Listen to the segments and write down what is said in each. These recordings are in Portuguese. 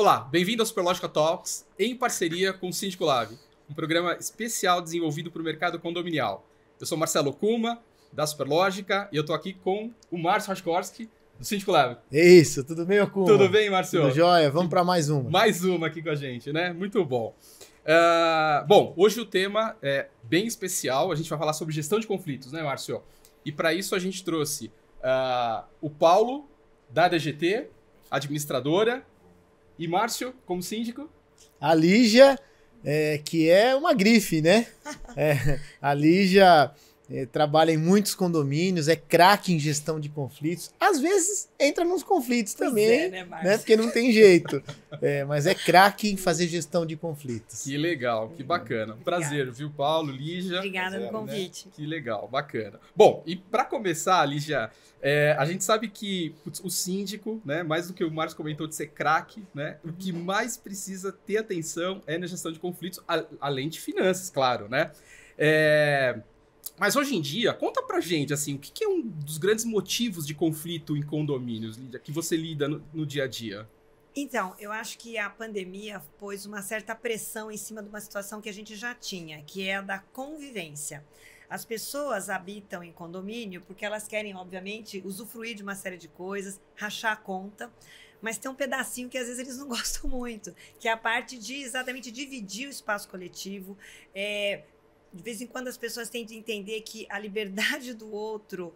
Olá, bem-vindo ao Superlógica Talks, em parceria com o Síndico Lab, um programa especial desenvolvido para o mercado condominial. Eu sou Marcelo Kuma, da Superlógica, e eu estou aqui com o Márcio Raskorski, do Síndico Lab. Isso, tudo bem, Kuma? Tudo bem, Márcio? Tudo jóia? Vamos para mais uma. Mais uma aqui com a gente, né? Muito bom. Bom, hoje o tema é bem especial, a gente vai falar sobre gestão de conflitos, né, Márcio? E para isso a gente trouxe o Paulo, da DGT, administradora, e Márcio, como síndico? A Lígia, que é uma grife, né? A Lígia trabalha em muitos condomínios, é craque em gestão de conflitos. Às vezes entra nos conflitos também, né, Márcio? Porque não tem jeito. Mas é craque em fazer gestão de conflitos. Que legal, que bacana. Prazer, viu, Paulo, Lígia? Obrigada pelo convite. Né? Que legal, bacana. Bom, e para começar, Lígia, a gente sabe que o síndico, né, mais do que o Márcio comentou de ser craque, né, o que mais precisa ter atenção é na gestão de conflitos, além de finanças, claro, né? Mas hoje em dia, conta pra gente, assim, o que é um dos grandes motivos de conflito em condomínios, Lígia, que você lida no dia a dia? Então, eu acho que a pandemia pôs uma certa pressão em cima de uma situação que a gente já tinha, que é a da convivência. As pessoas habitam em condomínio porque elas querem, obviamente, usufruir de uma série de coisas, rachar a conta, mas tem um pedacinho que às vezes eles não gostam muito, que é a parte de exatamente dividir o espaço coletivo. De vez em quando as pessoas têm de entender que a liberdade do outro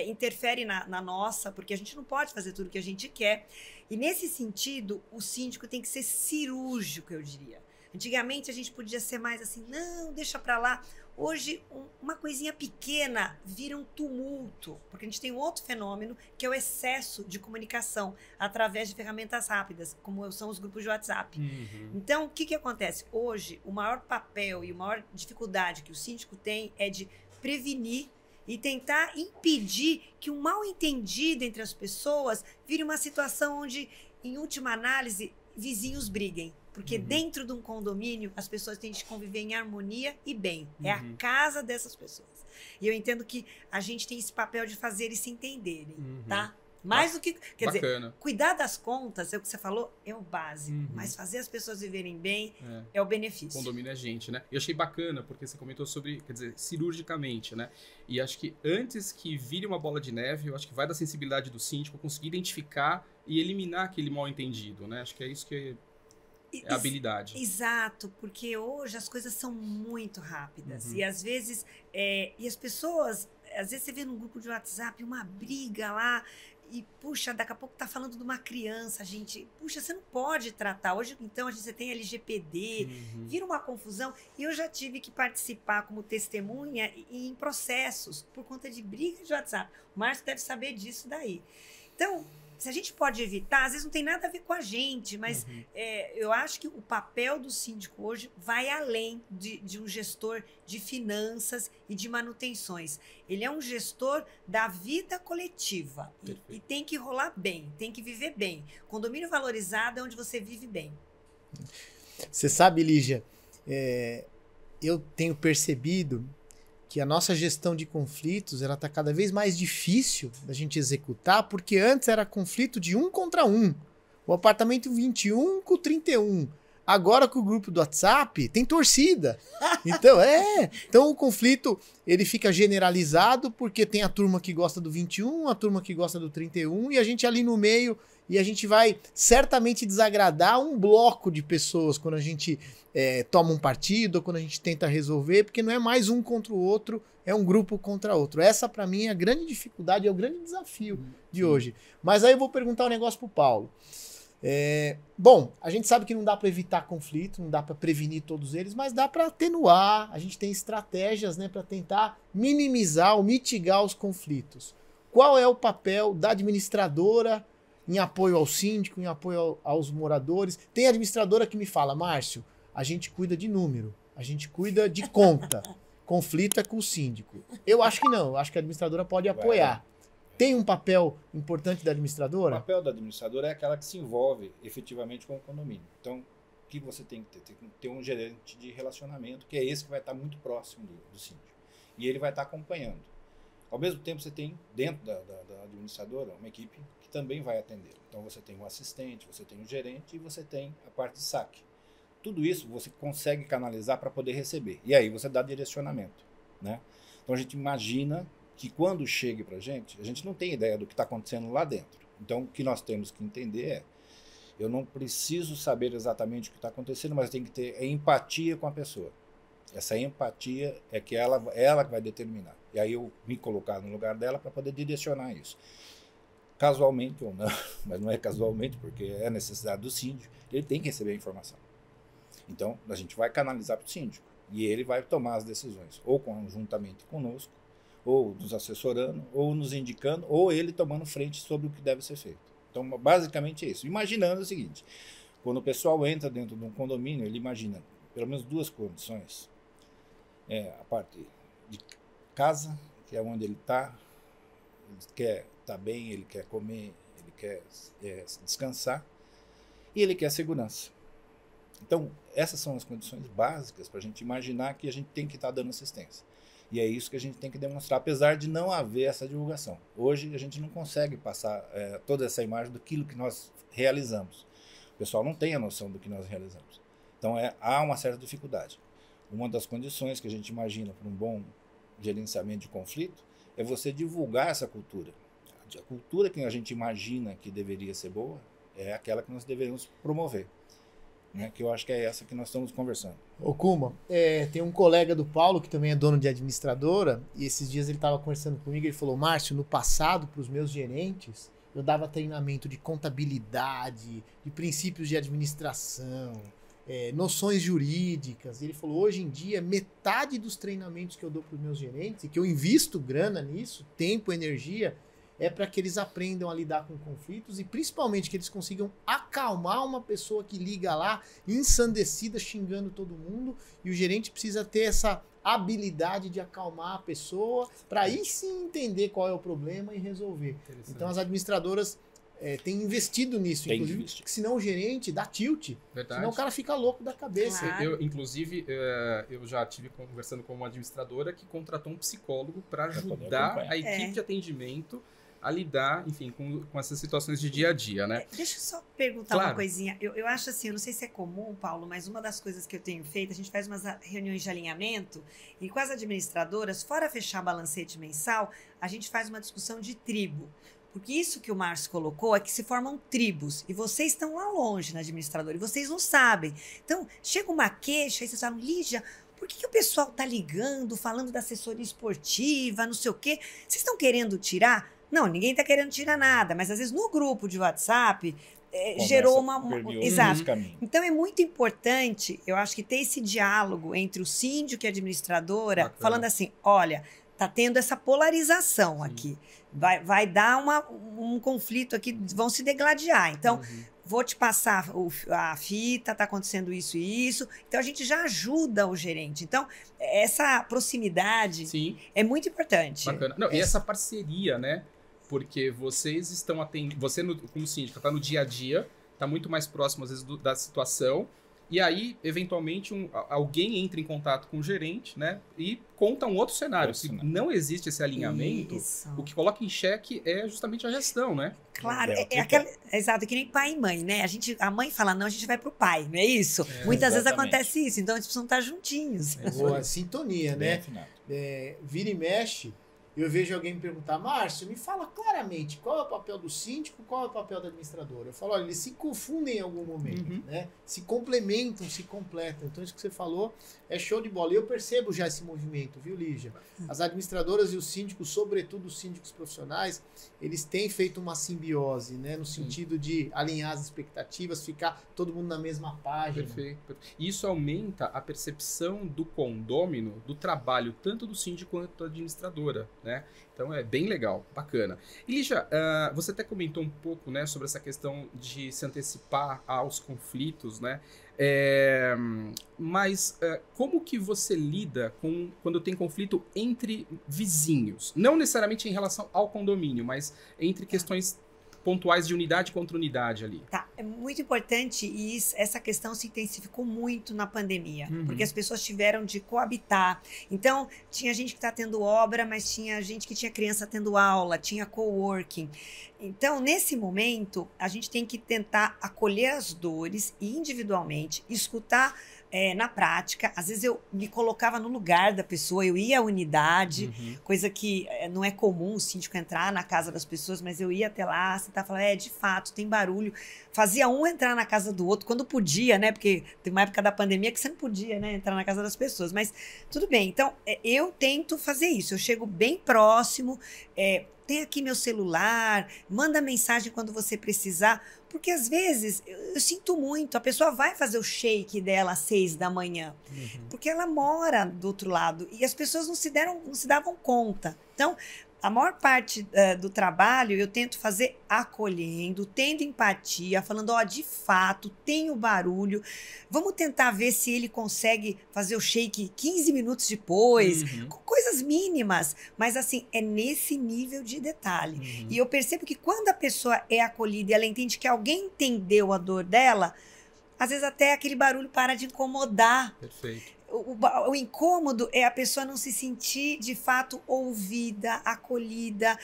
interfere na nossa, porque a gente não pode fazer tudo o que a gente quer. E nesse sentido, o síndico tem que ser cirúrgico, eu diria. Antigamente a gente podia ser mais assim, não, deixa pra lá. Hoje, uma coisinha pequena vira um tumulto, porque a gente tem um outro fenômeno, que é o excesso de comunicação através de ferramentas rápidas, como são os grupos de WhatsApp. Uhum. Então, o que acontece? Hoje, o maior papel e a maior dificuldade que o síndico tem é de prevenir e tentar impedir que um mal-entendido entre as pessoas vire uma situação onde, em última análise, vizinhos briguem. Porque dentro de um condomínio, as pessoas têm de conviver em harmonia e bem. É a casa dessas pessoas. E eu entendo que a gente tem esse papel de fazer eles se entenderem, tá? Mais do que... Quer dizer, cuidar das contas, é o que você falou, é o básico. Mas fazer as pessoas viverem bem é o benefício. Condomínio é gente, né? E eu achei bacana, porque você comentou sobre, quer dizer, cirurgicamente, né? E acho que antes que vire uma bola de neve, eu acho que vai da sensibilidade do síndico conseguir identificar e eliminar aquele mal-entendido, né? Acho que é isso que é a habilidade. Exato, porque hoje as coisas são muito rápidas. E às vezes, e as pessoas, às vezes você vê num grupo de WhatsApp uma briga lá, e puxa, daqui a pouco tá falando de uma criança, gente, puxa, você não pode tratar. Hoje, então, você tem LGPD, vira uma confusão. E eu já tive que participar como testemunha em processos por conta de briga de WhatsApp. O Márcio deve saber disso daí. Então, se a gente pode evitar, às vezes não tem nada a ver com a gente, mas eu acho que o papel do síndico hoje vai além de um gestor de finanças e de manutenções. Ele é um gestor da vida coletiva e tem que rolar bem, tem que viver bem. Condomínio valorizado é onde você vive bem. Você sabe, Lígia, eu tenho percebido que a nossa gestão de conflitos ela está cada vez mais difícil da gente executar, porque antes era conflito de 1 contra 1. O apartamento 21 com o 31. Agora com o grupo do WhatsApp tem torcida. Então o conflito ele fica generalizado porque tem a turma que gosta do 21, a turma que gosta do 31 e a gente ali no meio e a gente vai certamente desagradar um bloco de pessoas quando a gente toma um partido ou quando a gente tenta resolver, porque não é mais um contra o outro, é um grupo contra outro. Essa para mim é a grande dificuldade, é o grande desafio de hoje. Mas aí eu vou perguntar um negócio pro Paulo. Bom, a gente sabe que não dá para evitar conflito, não dá para prevenir todos eles, mas dá para atenuar, a gente tem estratégias, né, para tentar minimizar ou mitigar os conflitos. Qual é o papel da administradora em apoio ao síndico, em apoio aos moradores? Tem administradora que me fala, Márcio, a gente cuida de número, a gente cuida de conta, conflito é com o síndico. Eu acho que não, eu acho que a administradora pode apoiar. Tem um papel importante da administradora? O papel da administradora é aquela que se envolve efetivamente com o condomínio. Então, o que você tem que ter? Tem que ter um gerente de relacionamento, que é esse que vai estar muito próximo do síndico. E ele vai estar acompanhando. Ao mesmo tempo, você tem, dentro da administradora, uma equipe que também vai atender. Então, você tem um assistente, você tem um gerente e você tem a parte de saque. Tudo isso você consegue canalizar para poder receber. E aí você dá direcionamento, né? Então, a gente imagina que quando chegue para a gente não tem ideia do que está acontecendo lá dentro. Então, o que nós temos que entender é, eu não preciso saber exatamente o que está acontecendo, mas tem que ter empatia com a pessoa. Essa empatia é que ela que vai determinar. E aí eu me colocar no lugar dela para poder direcionar isso. Casualmente ou não, mas não é casualmente, porque é a necessidade do síndico, ele tem que receber a informação. Então, a gente vai canalizar para o síndico. E ele vai tomar as decisões, ou conjuntamente conosco, ou nos assessorando, ou nos indicando, ou ele tomando frente sobre o que deve ser feito. Então, basicamente é isso. Imaginando o seguinte, quando o pessoal entra dentro de um condomínio, ele imagina pelo menos duas condições. A parte de casa, que é onde ele está, ele quer estar bem, ele quer comer, ele quer descansar, e ele quer segurança. Então, essas são as condições básicas para a gente imaginar que a gente tem que estar dando assistência. E é isso que a gente tem que demonstrar, apesar de não haver essa divulgação. Hoje, a gente não consegue passar toda essa imagem daquilo que nós realizamos. O pessoal não tem a noção do que nós realizamos. Então, há uma certa dificuldade. Uma das condições que a gente imagina para um bom gerenciamento de conflito é você divulgar essa cultura. A cultura que a gente imagina que deveria ser boa é aquela que nós deveríamos promover. Né, que eu acho que é essa que nós estamos conversando. Ô Kuma, tem um colega do Paulo que também é dono de administradora, e esses dias ele estava conversando comigo, ele falou, Márcio, no passado, para os meus gerentes, eu dava treinamento de contabilidade, de princípios de administração, noções jurídicas. Ele falou, hoje em dia, metade dos treinamentos que eu dou para os meus gerentes, e que eu invisto grana nisso, tempo, energia, é para que eles aprendam a lidar com conflitos e principalmente que eles consigam acalmar uma pessoa que liga lá ensandecida, xingando todo mundo, e o gerente precisa ter essa habilidade de acalmar a pessoa para aí sim entender qual é o problema e resolver. Então as administradoras têm investido nisso, inclusive, porque senão o gerente dá tilt, senão o cara fica louco da cabeça. Claro. Inclusive, eu já estive conversando com uma administradora que contratou um psicólogo para ajudar a equipe de atendimento a lidar, enfim, com essas situações de dia a dia, né? Deixa eu só perguntar uma coisinha. Eu acho assim, eu não sei se é comum, Paulo, mas uma das coisas que eu tenho feito, a gente faz umas reuniões de alinhamento e com as administradoras, fora fechar balancete mensal, a gente faz uma discussão de tribo. Porque isso que o Márcio colocou é que se formam tribos e vocês estão lá longe na administradora e vocês não sabem. Então, chega uma queixa e vocês falam, Lígia, por que o pessoal tá ligando, falando da assessoria esportiva, não sei o quê? Vocês estão querendo tirar? Não, ninguém está querendo tirar nada, mas às vezes no grupo de WhatsApp gerou uma... Exato. Então é muito importante, eu acho que ter esse diálogo entre o síndico e a administradora, bacana, falando assim, olha, tá tendo essa polarização aqui, vai dar um conflito aqui, vão se degladiar. Então, vou te passar a fita, tá acontecendo isso e isso. Então, a gente já ajuda o gerente. Então, essa proximidade é muito importante. Bacana. Não, e essa parceria, né? Porque vocês estão atendendo, você como síndico está no dia a dia, está muito mais próximo às vezes da situação, e aí, eventualmente, alguém entra em contato com o gerente, né? E conta um outro cenário. Se não existe esse alinhamento, o que coloca em xeque é justamente a gestão, né? Claro, exato, que nem pai e mãe, né? A mãe fala, não, a gente vai pro pai, não é isso? Muitas vezes acontece isso, então eles precisam estar juntinhos. Boa sintonia, né? Vira e mexe. Eu vejo alguém me perguntar, Márcio, me fala claramente qual é o papel do síndico, qual é o papel da administradora. Eu falo, olha, eles se confundem em algum momento, né? Se complementam, se completam. Então isso que você falou é show de bola. E eu percebo já esse movimento, viu, Lígia? As administradoras e os síndicos, sobretudo os síndicos profissionais, eles têm feito uma simbiose, né? No sentido de alinhar as expectativas, ficar todo mundo na mesma página. Perfeito. Isso aumenta a percepção do condômino, do trabalho, tanto do síndico quanto da administradora, né? Então é bem legal, bacana. E Lígia, você até comentou um pouco, né, sobre essa questão de se antecipar aos conflitos, né? Mas como que você lida quando tem conflito entre vizinhos? Não necessariamente em relação ao condomínio, mas entre questões pontuais de unidade contra unidade ali. Tá, é muito importante e essa questão se intensificou muito na pandemia, porque as pessoas tiveram de coabitar. Então, tinha gente que está tendo obra, mas tinha gente que tinha criança tendo aula, tinha coworking. Então, nesse momento, a gente tem que tentar acolher as dores individualmente, escutar na prática. Às vezes eu me colocava no lugar da pessoa, eu ia à unidade, coisa que não é comum o síndico entrar na casa das pessoas, mas eu ia até lá, sentar e falar, de fato, tem barulho. Fazia um entrar na casa do outro, quando podia, né? Porque tem uma época da pandemia que você não podia, né? Entrar na casa das pessoas, mas tudo bem. Então, eu tento fazer isso, eu chego bem próximo, tem aqui meu celular, manda mensagem quando você precisar, porque às vezes eu sinto muito, a pessoa vai fazer o shake dela às 6 da manhã, porque ela mora do outro lado e as pessoas não se davam conta. Então, a maior parte do trabalho eu tento fazer acolhendo, tendo empatia, falando, de fato, tem o barulho, vamos tentar ver se ele consegue fazer o shake 15 minutos depois, com coisas mínimas, mas assim, é nesse nível de detalhe. E eu percebo que quando a pessoa é acolhida e ela entende que alguém entendeu a dor dela, às vezes até aquele barulho para de incomodar. Perfeito. O incômodo é a pessoa não se sentir, de fato, ouvida, acolhida.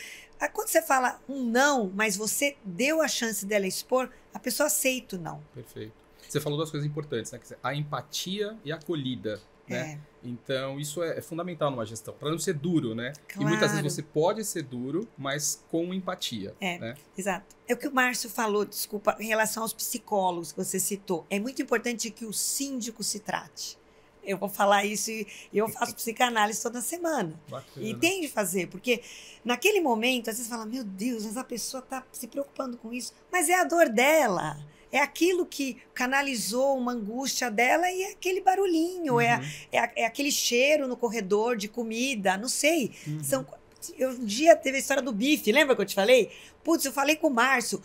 Quando você fala um não, mas você deu a chance dela expor, a pessoa aceita o não. Perfeito. Você falou duas coisas importantes, né? A empatia e a acolhida, né? Então, isso é fundamental numa gestão, para não ser duro, né? Claro. E muitas vezes você pode ser duro, mas com empatia. Né? Exato. É o que o Márcio falou, desculpa, em relação aos psicólogos que você citou. É muito importante que o síndico se trate. Eu vou falar isso e eu faço psicanálise toda semana. Bacana. E tem de fazer, porque naquele momento, às vezes fala, meu Deus, mas a pessoa está se preocupando com isso. Mas é a dor dela. É aquilo que canalizou uma angústia dela e é aquele barulhinho, é aquele cheiro no corredor de comida, não sei. Um dia teve a história do bife, lembra que eu te falei? Putz, eu falei com o Márcio,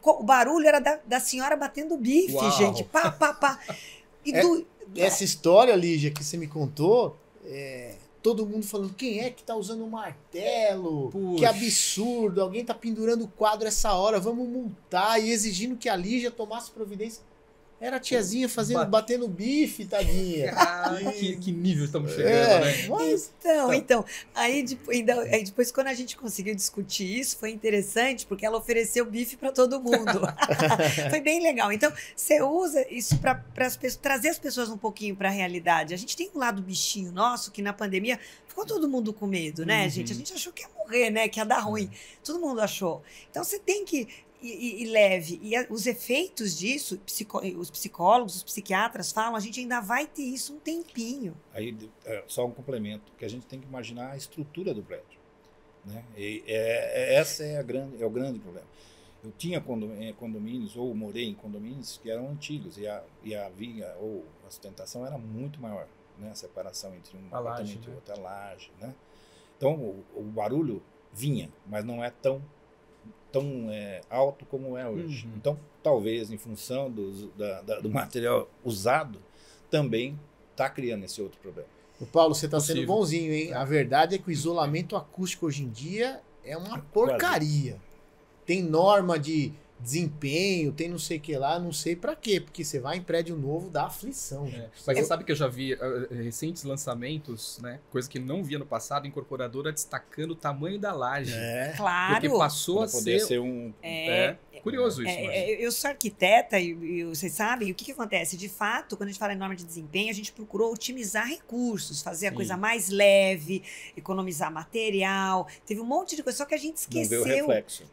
o barulho era da senhora batendo bife, gente. Pá, pá, pá. Essa história, Lígia, que você me contou, todo mundo falando, quem é que tá usando um martelo? Puxa. Que absurdo, alguém tá pendurando o quadro essa hora, vamos multar, e exigindo que a Lígia tomasse providência. Era a tiazinha batendo bife, tadinha. Que nível estamos chegando, né? Mas... Então, aí depois quando a gente conseguiu discutir isso, foi interessante, porque ela ofereceu bife para todo mundo. Foi bem legal. Então, você usa isso para trazer as pessoas um pouquinho para a realidade. A gente tem um lado bichinho nosso, que na pandemia ficou todo mundo com medo, né, gente? A gente achou que ia morrer, né? Que ia dar ruim. Todo mundo achou. Então, você tem que leve. E os efeitos disso, os psicólogos, os psiquiatras falam, a gente ainda vai ter isso um tempinho. Aí, só um complemento, que a gente tem que imaginar a estrutura do prédio. Né? Essa é o grande problema. Eu tinha condomínios, ou morei em condomínios que eram antigos, e a viga, ou a sustentação era muito maior, né? A separação entre um apartamento e outro, a laje. Né? Então, o barulho vinha, mas não é tão alto como é hoje. Então, talvez, em função do material usado, também está criando esse outro problema. O Paulo, você está sendo bonzinho, hein? A verdade é que o isolamento acústico hoje em dia é uma porcaria. Tem norma de desempenho, tem não sei o que lá, não sei pra quê, porque você vai em prédio novo, dá aflição. Mas você sabe que eu já vi recentes lançamentos, né, coisa que não via no passado, incorporadora destacando o tamanho da laje. Claro. Porque passou a ser um... curioso isso. Eu sou arquiteta e vocês sabem, o que acontece? De fato, quando a gente fala em norma de desempenho, a gente procurou otimizar recursos, fazer a coisa mais leve, economizar material, teve um monte de coisa, só que a gente esqueceu. Não vê o reflexo.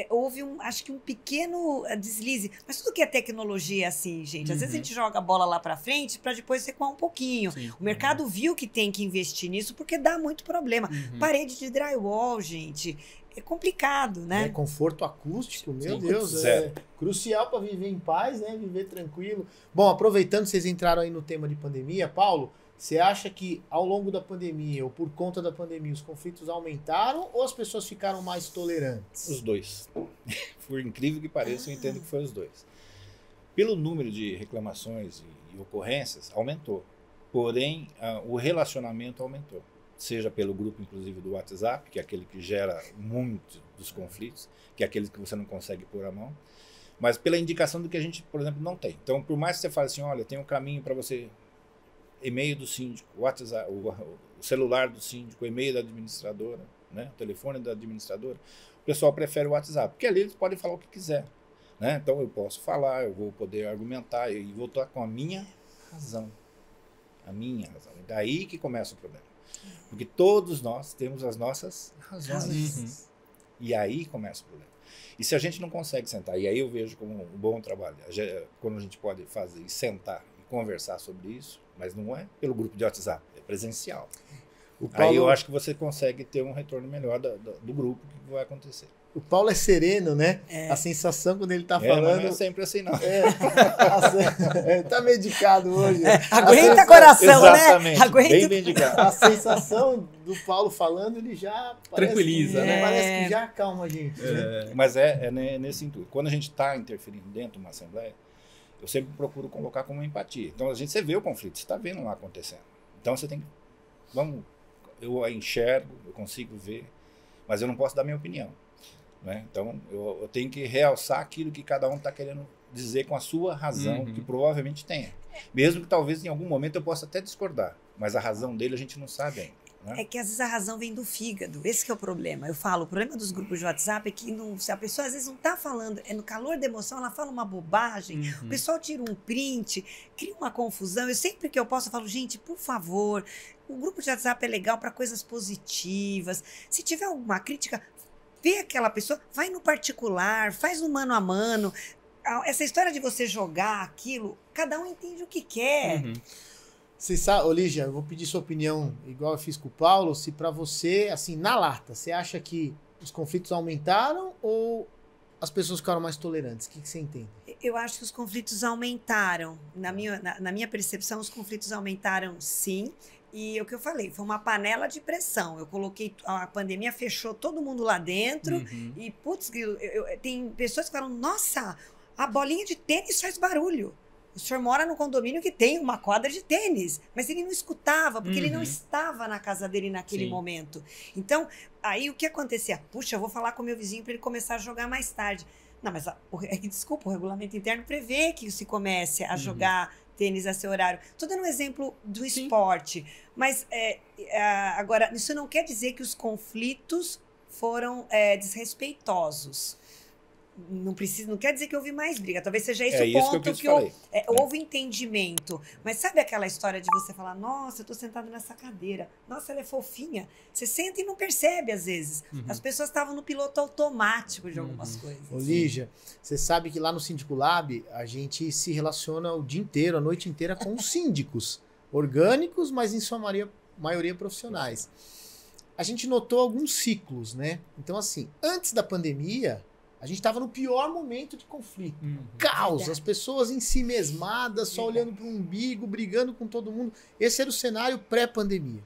Houve acho que um pequeno deslize, mas tudo que é tecnologia é assim, gente. Às vezes a gente joga a bola lá pra frente para depois recuar um pouquinho. O mercado viu que tem que investir nisso porque dá muito problema. Parede de drywall, gente, é complicado, né? Conforto acústico, meu Deus, é crucial para viver em paz, né? Viver tranquilo. Bom, aproveitando que vocês entraram aí no tema de pandemia, Paulo, você acha que ao longo da pandemia ou por conta da pandemia os conflitos aumentaram ou as pessoas ficaram mais tolerantes? Os dois. Por incrível que pareça, eu entendo que foi os dois. Pelo número de reclamações e ocorrências, aumentou. Porém, o relacionamento aumentou. seja pelo grupo, inclusive, do WhatsApp, que é aquele que gera muito dos conflitos, que é aquele que você não consegue pôr a mão, mas pela indicação do que a gente, por exemplo, não tem. Então, por mais que você fale assim, olha, tem um caminho para você, e-mail do síndico, WhatsApp, o celular do síndico, o e-mail da administradora, né, o telefone da administradora, o pessoal prefere o WhatsApp, porque ali eles podem falar o que quiser. Né? Então, eu posso falar, eu vou poder argumentar e vou estar com a minha razão. A minha razão. E daí que começa o problema. Porque todos nós temos as nossas razões. E aí começa o problema. E se a gente não consegue sentar, e aí eu vejo como um bom trabalho, quando a gente pode fazer e sentar e conversar sobre isso, mas não é pelo grupo de WhatsApp, é presencial. Aí eu acho que você consegue ter um retorno melhor do grupo que vai acontecer. O Paulo é sereno, né? A sensação quando ele tá falando... Não é sempre assim, não. Tá medicado hoje. Aguenta coração, exatamente, né? Aguenta. Bem medicado. A sensação do Paulo falando, ele já... Tranquiliza, né? Parece que já acalma a gente. Né? Mas é nesse intuito. Quando a gente está interferindo dentro de uma assembleia, eu sempre procuro colocar como empatia. Então, você vê o conflito, você está vendo lá acontecendo. Então, você tem que... eu enxergo, eu consigo ver, mas eu não posso dar minha opinião. Né? Então, eu tenho que realçar aquilo que cada um está querendo dizer com a sua razão, que provavelmente tenha. Mesmo que talvez em algum momento eu possa até discordar, mas a razão dele a gente não sabe ainda. Né? É que às vezes a razão vem do fígado, esse que é o problema. Eu falo, o problema dos grupos de WhatsApp é que se a pessoa às vezes não está falando, é no calor da emoção, ela fala uma bobagem, o pessoal tira um print, cria uma confusão. Eu sempre que eu posso, eu falo, gente, por favor, o grupo de WhatsApp é legal para coisas positivas. Se tiver alguma crítica, vê aquela pessoa, vai no particular, faz no mano a mano. Essa história de você jogar aquilo, cada um entende o que quer. Você sabe, Lígia, eu vou pedir sua opinião, igual eu fiz com o Paulo, se pra você, assim, na lata, você acha que os conflitos aumentaram ou as pessoas ficaram mais tolerantes? O que você entende? Eu acho que os conflitos aumentaram. Na minha percepção, os conflitos aumentaram, sim. E o que eu falei, foi uma panela de pressão. Eu coloquei, a pandemia fechou todo mundo lá dentro. E, putz, tem pessoas que falam, nossa, a bolinha de tênis faz barulho. O senhor mora num condomínio que tem uma quadra de tênis, mas ele não escutava, porque ele não estava na casa dele naquele momento. Então, aí o que acontecia? Puxa, eu vou falar com o meu vizinho para ele começar a jogar mais tarde. Não, mas, desculpa, o regulamento interno prevê que se comece a jogar tênis a seu horário. Estou dando um exemplo do esporte. Mas, agora, isso não quer dizer que os conflitos foram desrespeitosos. Não quer dizer que houve mais briga. Talvez seja esse o ponto que houve entendimento. Mas sabe aquela história de você falar, nossa, eu tô sentado nessa cadeira, nossa, ela é fofinha. Você senta e não percebe às vezes. As pessoas estavam no piloto automático de algumas coisas. Ô, Lígia, você sabe que lá no Síndico Lab a gente se relaciona o dia inteiro, a noite inteira com os síndicos orgânicos, mas em sua maioria profissionais. A gente notou alguns ciclos, né? Então, assim, antes da pandemia, a gente estava no pior momento de conflito. Caos, verdade. As pessoas em si mesmadas, só olhando para o umbigo, brigando com todo mundo. Esse era o cenário pré-pandemia.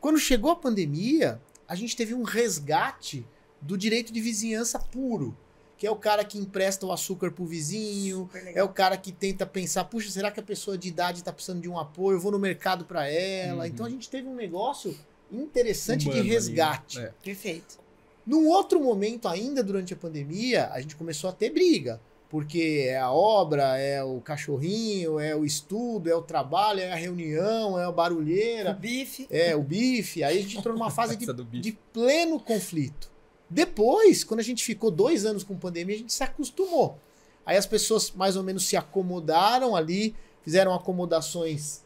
Quando chegou a pandemia, a gente teve um resgate do direito de vizinhança puro, que é o cara que empresta o açúcar pro vizinho, é o cara que tenta pensar, puxa, será que a pessoa de idade está precisando de um apoio? Eu vou no mercado para ela. Então a gente teve um negócio interessante de resgate. Ali, né? Perfeito. Num outro momento ainda durante a pandemia, a gente começou a ter briga, porque é a obra, é o cachorrinho, é o estudo, é o trabalho, é a reunião, é a barulheira. O bife. O bife. Aí a gente entrou numa fase de pleno conflito. Depois, quando a gente ficou 2 anos com pandemia, a gente se acostumou. Aí as pessoas mais ou menos se acomodaram ali, fizeram acomodações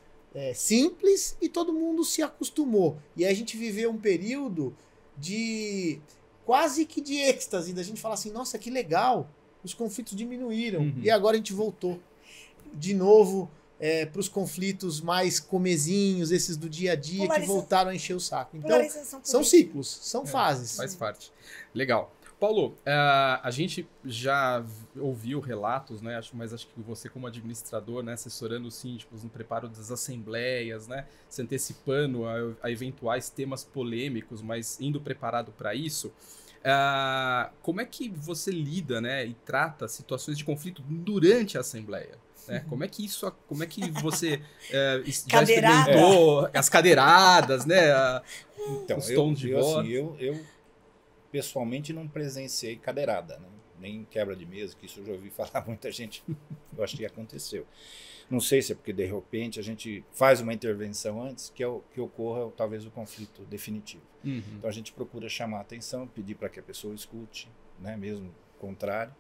simples e todo mundo se acostumou. E aí a gente viveu um período de... quase que de êxtase, da gente falar assim, nossa, que legal, os conflitos diminuíram. E agora a gente voltou de novo para os conflitos mais comezinhos, esses do dia a dia, que voltaram a encher o saco. Então, são ciclos, são fases. Faz parte. Legal. Paulo, a gente já ouviu relatos, né? Mas acho que você como administrador, né, assessorando os síndicos no preparo das assembleias, né, se antecipando a eventuais temas polêmicos, mas indo preparado para isso, Como é que você lida, né, e trata situações de conflito durante a Assembleia? Né? Como é que você já experimentou as cadeiradas, né? Então, os tons de voz? Assim, eu pessoalmente não presenciei cadeirada, né? Nem quebra de mesa, que isso eu já ouvi falar muita gente, eu acho que aconteceu. Não sei se é porque, de repente, a gente faz uma intervenção antes que ocorra, talvez, o conflito definitivo. Uhum. Então, a gente procura chamar a atenção, pedir para que a pessoa escute, né, mesmo contrário,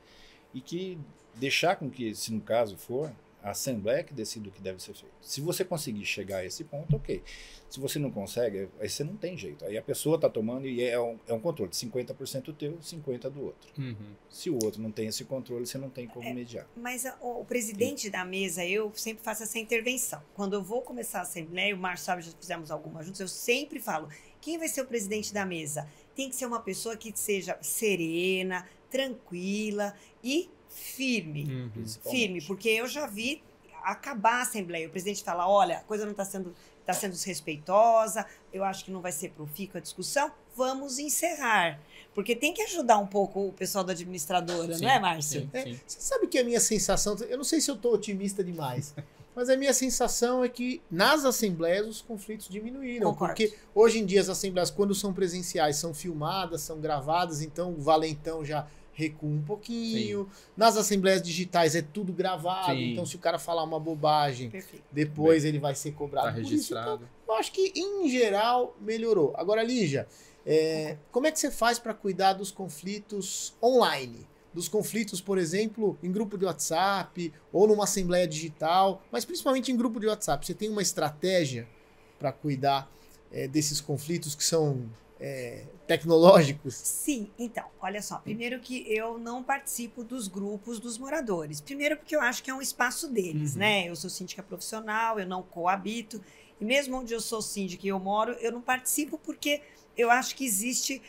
e que deixar com que, se no caso for, a Assembleia que decida o que deve ser feito. Se você conseguir chegar a esse ponto, ok. Se você não consegue, aí você não tem jeito. Aí a pessoa está tomando e é um controle, 50% teu, 50% do outro. Uhum. Se o outro não tem esse controle, você não tem como mediar. Mas o presidente da mesa, eu sempre faço essa intervenção. Quando eu vou começar a Assembleia, o Márcio sabe, já fizemos algumas juntas, eu sempre falo, quem vai ser o presidente da mesa? Tem que ser uma pessoa que seja serena, tranquila e firme. Firme, porque eu já vi acabar a Assembleia. O presidente fala, olha, a coisa não está sendo desrespeitosa, eu acho que não vai ser profícua a discussão, vamos encerrar. Porque tem que ajudar um pouco o pessoal da administradora, sim, não é, Márcio? Sim. Você sabe que a minha sensação, eu não sei se eu estou otimista demais, mas a minha sensação é que nas assembleias os conflitos diminuíram. Concordo. Porque hoje em dia as assembleias, quando são presenciais, são filmadas, são gravadas, então o valentão já recua um pouquinho. Sim. Nas assembleias digitais é tudo gravado, sim. Então se o cara falar uma bobagem, perfeito, depois ele vai ser cobrado. Tá registrado. Por isso, então, eu acho que em geral melhorou. Agora, Lígia, como é que você faz para cuidar dos conflitos online? Dos conflitos, por exemplo, em grupo de WhatsApp ou numa assembleia digital, mas principalmente em grupo de WhatsApp. Você tem uma estratégia para cuidar desses conflitos que são tecnológicos? Sim, então, olha só. Primeiro que eu não participo dos grupos dos moradores. Primeiro porque eu acho que é um espaço deles, né? Eu sou síndica profissional, eu não coabito. E mesmo onde eu sou síndica e eu moro, eu não participo porque eu acho que existe,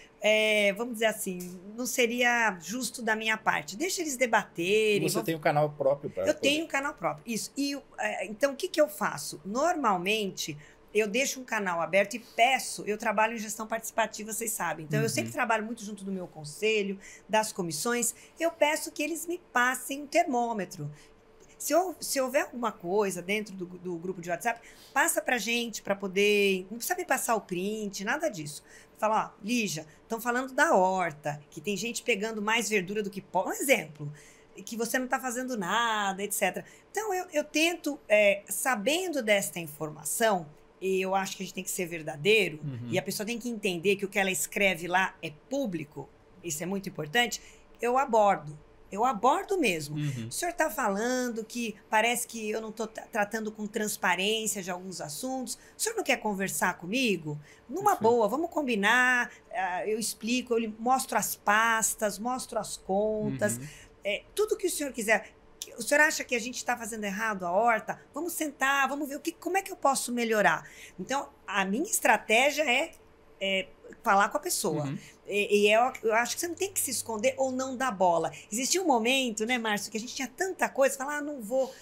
vamos dizer assim, não seria justo da minha parte. Deixa eles debaterem. E você tem um canal próprio para... Eu tenho um canal próprio, isso. E, então, o que eu faço? Normalmente, eu deixo um canal aberto e peço, eu trabalho em gestão participativa, vocês sabem. Então, eu sempre trabalho muito junto do meu conselho, das comissões. Eu peço que eles me passem um termômetro. Se houver alguma coisa dentro do grupo de WhatsApp, passa pra gente, para poder... Não precisa me passar o print, nada disso. Fala, ó, Lígia, estão falando da horta, que tem gente pegando mais verdura do que pó. Um exemplo, que você não está fazendo nada, etc. Então, eu tento, sabendo desta informação, e eu acho que a gente tem que ser verdadeiro, e a pessoa tem que entender que o que ela escreve lá é público, isso é muito importante, eu abordo mesmo. O senhor está falando que parece que eu não estou tratando com transparência de alguns assuntos. O senhor não quer conversar comigo? Numa boa, vamos combinar. Eu explico, eu mostro as pastas, mostro as contas. Tudo que o senhor quiser. O senhor acha que a gente está fazendo errado a horta? Vamos sentar, vamos ver como é que eu posso melhorar. Então, a minha estratégia é falar com a pessoa. Eu acho que você não tem que se esconder ou não dar bola. Existia um momento, né, Márcio, que a gente tinha tanta coisa, falar, não vou,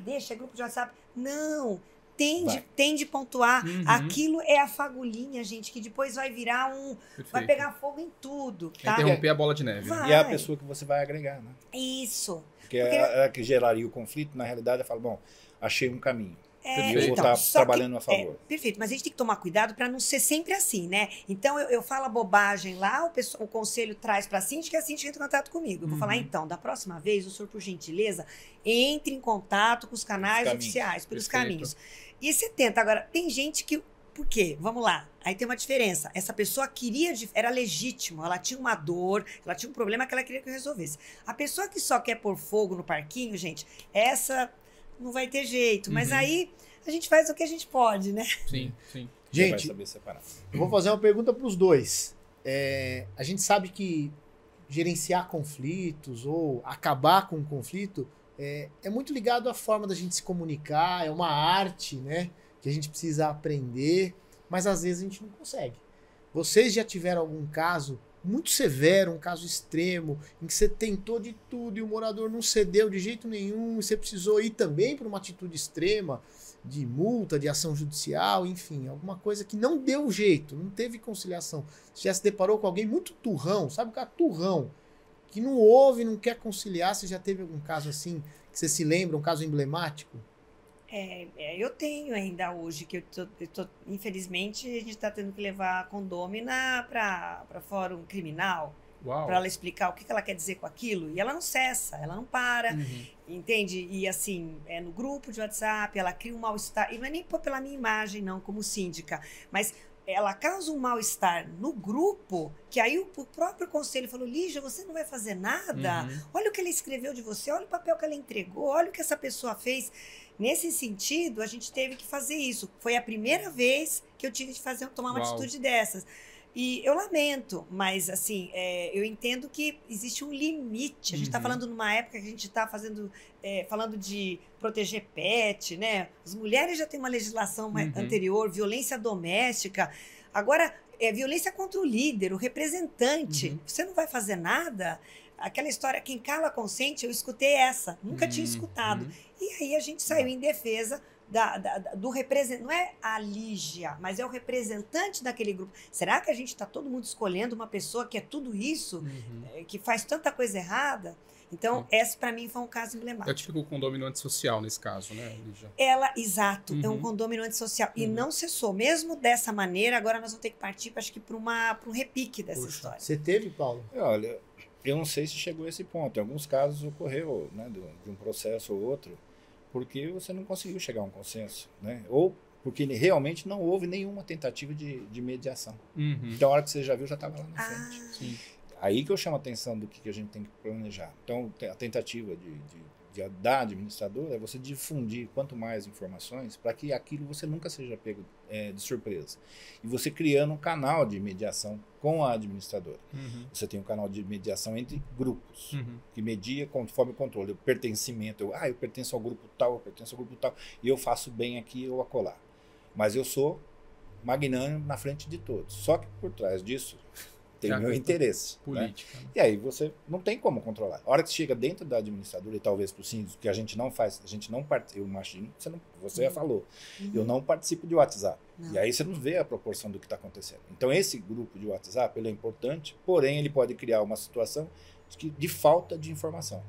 deixa, grupo de WhatsApp. Não, tem de pontuar. Aquilo é a fagulhinha, gente, que depois vai virar vai pegar fogo em tudo. Tá? Interromper a bola de neve. E é a pessoa que você vai agregar, né? Isso. Porque é a que geraria o conflito, na realidade, eu falo, bom, achei um caminho. E eu vou estar trabalhando a favor. Perfeito, mas a gente tem que tomar cuidado para não ser sempre assim, né? Então, eu falo a bobagem lá, o conselho traz para a síndica e a síndica entra em contato comigo. Eu vou falar, então, da próxima vez, o senhor, por gentileza, entre em contato com os canais oficiais, pelos caminhos. E você tenta. Agora, tem gente que... Por quê? Vamos lá. Aí tem uma diferença. Essa pessoa era legítimo, ela tinha uma dor, ela tinha um problema que ela queria que eu resolvesse. A pessoa que só quer pôr fogo no parquinho, gente, essa... não vai ter jeito. Mas aí a gente faz o que a gente pode, né? Sim, sim. Gente, vai saber separar. Eu vou fazer uma pergunta para os dois. A gente sabe que gerenciar conflitos ou acabar com um conflito é muito ligado à forma da gente se comunicar, é uma arte, né? Que a gente precisa aprender, mas às vezes a gente não consegue. Vocês já tiveram algum caso muito severo, um caso extremo, em que você tentou de tudo e o morador não cedeu de jeito nenhum, e você precisou ir também para uma atitude extrema de multa, de ação judicial, enfim, alguma coisa que não deu jeito, não teve conciliação. Você já se deparou com alguém muito turrão, sabe o que é turrão? Que não ouve, não quer conciliar. Você já teve algum caso assim, que você se lembra, um caso emblemático? Eu tenho ainda hoje, que infelizmente, a gente está tendo que levar a condômina para fórum criminal, para ela explicar o que ela quer dizer com aquilo, e ela não cessa, ela não para, entende? E assim, no grupo de WhatsApp, ela cria um mal-estar, e não é nem pela minha imagem, não, como síndica, mas ela causa um mal-estar no grupo, que aí o próprio conselho falou, Lígia, você não vai fazer nada? Olha o que ele escreveu de você, olha o papel que ela entregou, olha o que essa pessoa fez. Nesse sentido, a gente teve que fazer isso. Foi a primeira vez que eu tive de tomar uma atitude dessas. E eu lamento, mas assim, eu entendo que existe um limite. A gente está falando numa época que a gente está falando de proteger pet, né? As mulheres já têm uma legislação anterior, violência doméstica. Agora, violência contra o líder, o representante. Você não vai fazer nada? Aquela história, quem cala consente, eu escutei essa. Nunca tinha escutado. E aí a gente saiu em defesa do representante, não é a Lígia, mas é o representante daquele grupo. Será que a gente está todo mundo escolhendo uma pessoa que é tudo isso, que faz tanta coisa errada? Então, esse para mim foi um caso emblemático. É o típico condômino antissocial nesse caso, né, Lígia? Exato, é um condômino antissocial. E não cessou, mesmo dessa maneira, agora nós vamos ter que partir, acho que para um repique dessa história. Você teve, Paulo? Olha, eu não sei se chegou a esse ponto. Em alguns casos ocorreu, né, de um processo ou outro, porque você não conseguiu chegar a um consenso, né? Ou porque realmente não houve nenhuma tentativa de mediação. Então, a hora que você já viu, já estava lá na frente. Sim. Aí que eu chamo a atenção do que a gente tem que planejar. Então, a tentativa da administradora é você difundir quanto mais informações para que aquilo você nunca seja pego de surpresa. E você criando um canal de mediação com a administradora. Você tem um canal de mediação entre grupos, que media conforme o controle. O pertencimento, eu pertenço ao grupo tal, eu pertenço ao grupo tal, e eu faço bem aqui ou acolá. Mas eu sou magnânimo na frente de todos. Só que por trás disso tem o meu interesse. Política. Né? E aí você não tem como controlar. A hora que chega dentro da administradora, e talvez para o síndico, que a gente não faz, eu imagino, você já falou, eu não participo de WhatsApp. Não. E aí você não vê a proporção do que está acontecendo. Então esse grupo de WhatsApp, ele é importante, porém ele pode criar uma situação de falta de informação.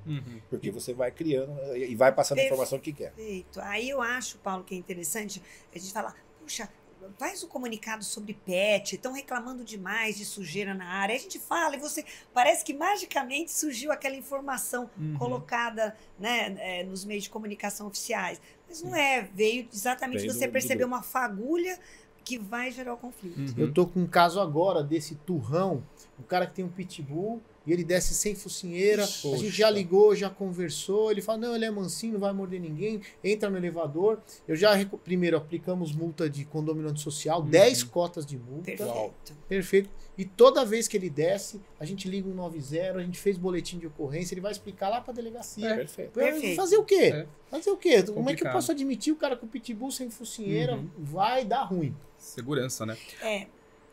Porque você vai criando e vai passando a informação que quer. Perfeito. Aí eu acho, Paulo, que é interessante a gente falar, puxa, faz um comunicado sobre pet, estão reclamando demais de sujeira na área. A gente fala e parece que magicamente surgiu aquela informação colocada, né, nos meios de comunicação oficiais. Mas não veio exatamente você perceber uma fagulha que vai gerar o conflito. Eu tô com um caso agora desse turrão, um cara que tem um pitbull e ele desce sem focinheira, a gente já ligou, já conversou, ele fala, não, ele é mansinho, não vai morder ninguém, entra no elevador, primeiro aplicamos multa de condomínio antissocial, 10 cotas de multa. Perfeito. E toda vez que ele desce, a gente liga 190, a gente fez boletim de ocorrência, ele vai explicar lá pra delegacia. Perfeito. Fazer o quê? Fazer o quê? Como é que eu posso admitir o cara com pitbull sem focinheira? Vai dar ruim. Segurança, né?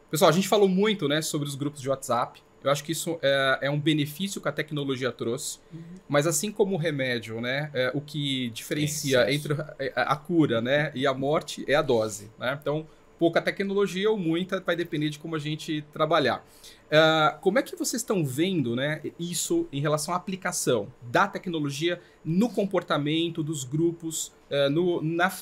Pessoal, a gente falou muito, né, sobre os grupos de WhatsApp. Eu acho que isso é um benefício que a tecnologia trouxe, mas assim como o remédio, né, o que diferencia entre a cura, né, e a morte é a dose, né? Então, pouca tecnologia ou muita vai depender de como a gente trabalhar. Como é que vocês estão vendo, né, isso em relação à aplicação da tecnologia no comportamento dos grupos,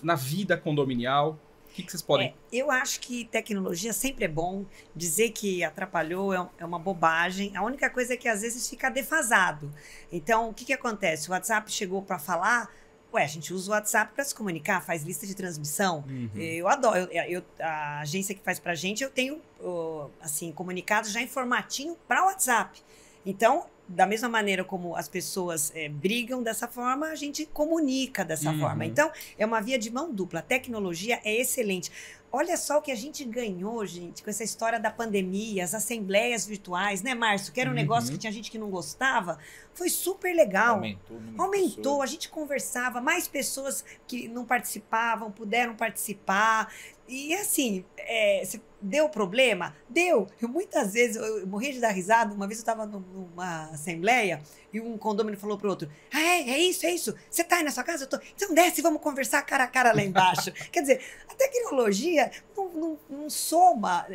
na vida condominial? O que vocês podem... Eu acho que tecnologia sempre é bom. Dizer que atrapalhou é uma bobagem. A única coisa é que às vezes fica defasado. Então, o que acontece? O WhatsApp chegou para falar... a gente usa o WhatsApp para se comunicar, faz lista de transmissão. Eu adoro. A agência que faz para a gente, eu tenho assim, comunicados já em formatinho para o WhatsApp. Então, da mesma maneira como as pessoas brigam dessa forma, a gente comunica dessa forma. Então, é uma via de mão dupla. A tecnologia é excelente. Olha só o que a gente ganhou, gente, com essa história da pandemia, as assembleias virtuais, né, Márcio? Que era um negócio que tinha gente que não gostava. Foi super legal. Aumentou, a gente conversava, mais pessoas que não participavam puderam participar. E assim, você deu problema? Deu. Eu muitas vezes, eu morri de dar risada. Uma vez eu estava numa assembleia e um condômino falou pro outro, é isso. Você tá aí na sua casa? Eu tô. Então desce, vamos conversar cara a cara lá embaixo. Quer dizer, a tecnologia não soma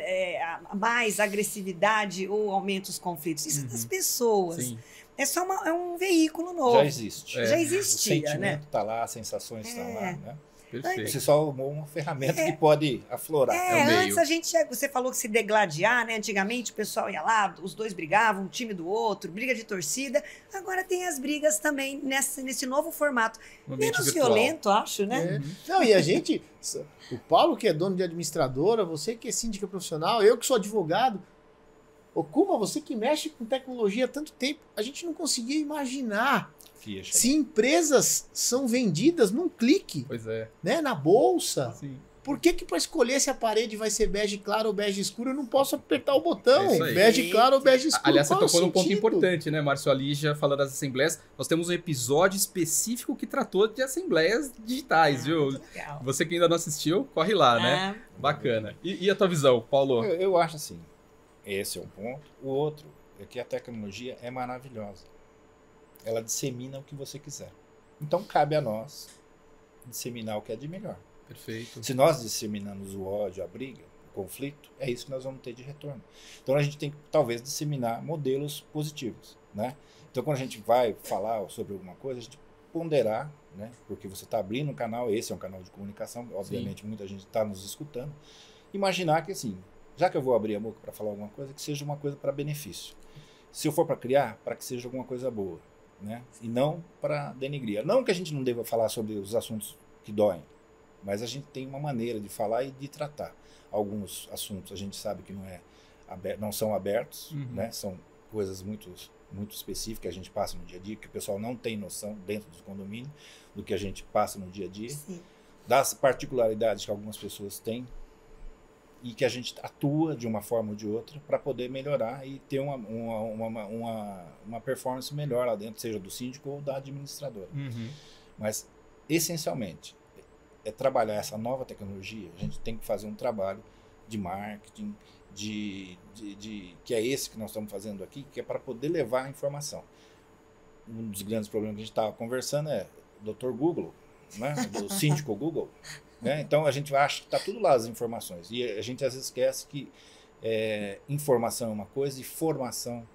mais agressividade ou aumenta os conflitos. Isso é das pessoas. Sim. É só um veículo novo. Já existe. Já O existia, sentimento né? está lá, as sensações estão lá, né? Perfeito. Você só arrumou uma ferramenta que pode aflorar. É o meio. Antes a gente, você falou que se degladiar, né? Antigamente o pessoal ia lá, os dois brigavam, um time do outro, briga de torcida. Agora tem as brigas também nesse novo formato. Um ambiente Menos virtual. violento, acho, né? Não, e a gente, o Paulo que é dono de administradora, você que é síndica profissional, eu que sou advogado, ô Kuma, você que mexe com tecnologia há tanto tempo, a gente não conseguia imaginar se empresas são vendidas num clique, Pois é. né, na bolsa. Sim. Por que para escolher se a parede vai ser bege claro ou bege escuro, eu não posso apertar o botão, É isso aí. bege claro ou bege escuro? Aliás, você Qual é o tocou num ponto sentido? importante, né, Márcio Alígia, falando das assembleias. Nós temos um episódio específico que tratou de assembleias digitais, viu? Muito legal. Você que ainda não assistiu, corre lá, né? Bacana. E a tua visão, Paulo? Eu acho assim, esse é um ponto. O outro é que a tecnologia é maravilhosa. Ela dissemina o que você quiser. Então, cabe a nós disseminar o que é de melhor. Perfeito. Se nós disseminamos o ódio, a briga, o conflito, é isso que nós vamos ter de retorno. Então, a gente tem que, talvez, disseminar modelos positivos, né? Então, quando a gente vai falar sobre alguma coisa, a gente ponderar, né? Porque você está abrindo um canal, esse é um canal de comunicação, obviamente, muita gente está nos escutando. Imaginar que, assim, já que eu vou abrir a boca para falar alguma coisa, que seja uma coisa para benefício. Se eu for para criar, para que seja alguma coisa boa, né? E não para denegrir. Não que a gente não deva falar sobre os assuntos que doem, mas a gente tem uma maneira de falar e de tratar. Alguns assuntos a gente sabe que não são abertos, né? São coisas muito específicas que a gente passa no dia a dia, que o pessoal não tem noção dentro do condomínio do que a gente passa no dia a dia, Sim. das particularidades que algumas pessoas têm e que a gente atua de uma forma ou de outra para poder melhorar e ter uma performance melhor lá dentro, seja do síndico ou da administradora. Mas, essencialmente, é trabalhar essa nova tecnologia. A gente tem que fazer um trabalho de marketing, que é esse que nós estamos fazendo aqui, que é para poder levar a informação. Um dos grandes problemas que a gente estava conversando é o Dr. Google, né? Do síndico Google. Né? Então a gente acha que está tudo lá as informações. E a gente às vezes esquece que informação é uma coisa e formação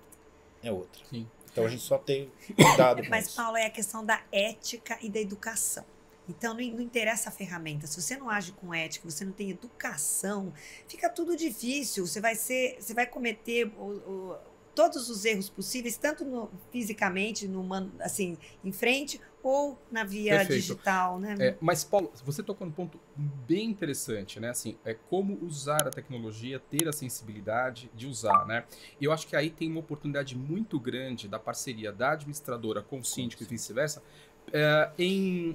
é outra. Sim. Então a gente só tem cuidado com Mas, isso. Paulo, é a questão da ética e da educação. Então, não interessa a ferramenta. Se você não age com ética, você não tem educação, fica tudo difícil. Você vai cometer todos os erros possíveis, tanto fisicamente, assim, em frente, ou na via Perfeito. digital, né? Mas, Paulo, você tocou num ponto bem interessante, né? Assim, como usar a tecnologia, ter a sensibilidade de usar, né? E eu acho que aí tem uma oportunidade muito grande da parceria da administradora com o síndico e vice-versa, em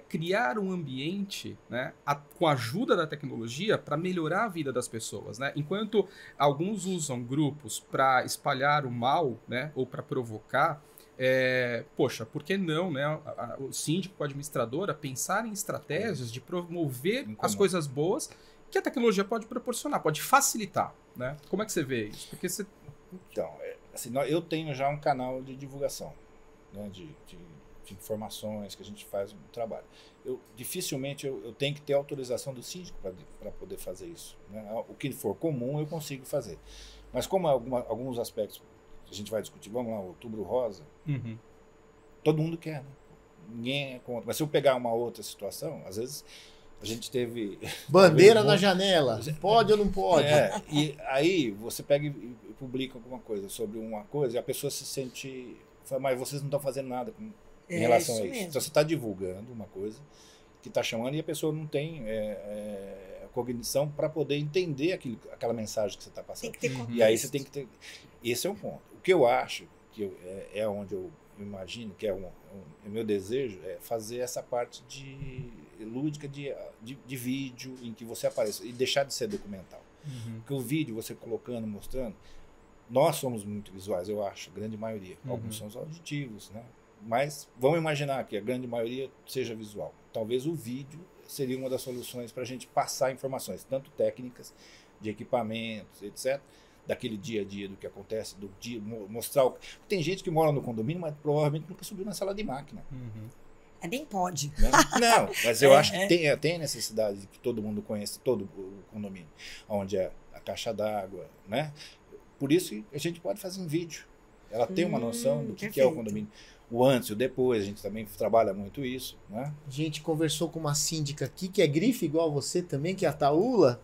criar um ambiente, né, com a ajuda da tecnologia para melhorar a vida das pessoas, né? Enquanto alguns usam grupos para espalhar o mal, né, ou para provocar, poxa, por que não, né, o síndico, a administradora, pensar em estratégias de promover as coisas boas que a tecnologia pode proporcionar, pode facilitar, né? Como é que você vê isso? Porque você... Então, assim, eu tenho já um canal de divulgação, né, de informações que a gente faz no trabalho. Dificilmente eu tenho que ter autorização do síndico para poder fazer isso, né? O que for comum eu consigo fazer. Mas como alguns aspectos a gente vai discutir, vamos lá, Outubro Rosa, todo mundo quer, né? Ninguém é contra. Mas se eu pegar uma outra situação, às vezes a gente teve... Bandeira na janela, pode ou não pode? E aí você pega e publica alguma coisa sobre uma coisa e a pessoa se sente... Mas vocês não estão fazendo nada em relação a isso. Mesmo. Então você está divulgando uma coisa que está chamando e a pessoa não tem cognição para poder entender aquela mensagem que você está passando. Tem que ter contexto. E aí você tem que ter... Esse é um ponto. O que eu acho, que é onde eu imagino, que é o meu desejo, é fazer essa parte lúdica de vídeo em que você apareça e deixar de ser documental. Porque o vídeo, você colocando, mostrando, nós somos muito visuais, eu acho, a grande maioria. Alguns são auditivos, né? Mas vamos imaginar que a grande maioria seja visual. Talvez o vídeo seria uma das soluções para a gente passar informações, tanto técnicas, de equipamentos, etc., daquele dia a dia do que acontece, do dia, mostrar o... Tem gente que mora no condomínio, mas provavelmente nunca subiu na sala de máquina. Nem pode. Né? Não, mas eu acho que tem necessidade de que todo mundo conheça todo o condomínio, onde é a caixa d'água, né? Por isso a gente pode fazer em vídeo. Ela tem uma noção do que é o condomínio. O antes e o depois, a gente também trabalha muito isso, né? A gente conversou com uma síndica aqui, que é grife igual você também, que é a Taula.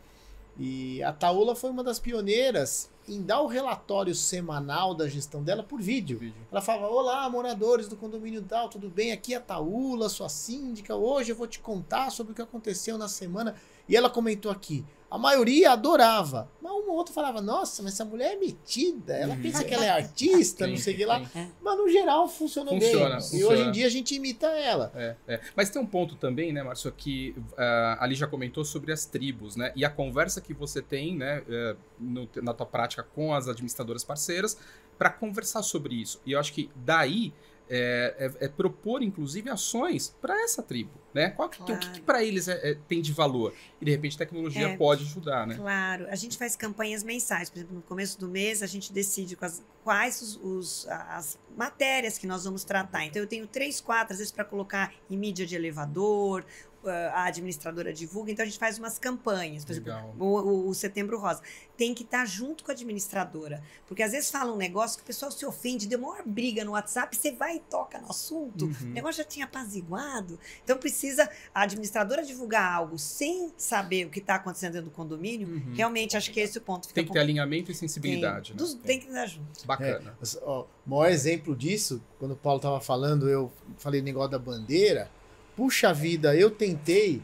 E a Taula foi uma das pioneiras em dar o relatório semanal da gestão dela por vídeo. Ela falava: olá, moradores do condomínio tal, tudo bem? Aqui é a Taula, sua síndica. Hoje eu vou te contar sobre o que aconteceu na semana. E ela comentou aqui, a maioria adorava, mas um ou outro falava: nossa, mas essa mulher é metida, ela pensa que ela é artista, não sei o que lá. Mas no geral funcionou bem. E hoje em dia a gente imita ela. Mas tem um ponto também, né, Márcio, que ali já comentou sobre as tribos, né? E a conversa que você tem, né, na tua prática com as administradoras parceiras, para conversar sobre isso. E eu acho que daí propor, inclusive, ações para essa tribo, né? O que para eles tem de valor? E, de repente, a tecnologia pode ajudar, né? Claro. A gente faz campanhas mensais. Por exemplo, no começo do mês, a gente decide quais as matérias que nós vamos tratar. Então, eu tenho 3, 4, às vezes, para colocar em mídia de elevador, a administradora divulga, então a gente faz umas campanhas, por exemplo, o Setembro Rosa. Tem que estar junto com a administradora, porque às vezes fala um negócio que o pessoal se ofende, deu uma maior briga no WhatsApp, você vai e toca no assunto, o negócio já tinha apaziguado, então precisa a administradora divulgar algo sem saber o que está acontecendo dentro do condomínio, realmente acho que esse é o ponto. Tem que ter alinhamento e sensibilidade. Tem que estar junto. Bacana. O maior exemplo disso, quando o Paulo estava falando, eu falei negócio da bandeira. Puxa vida, eu tentei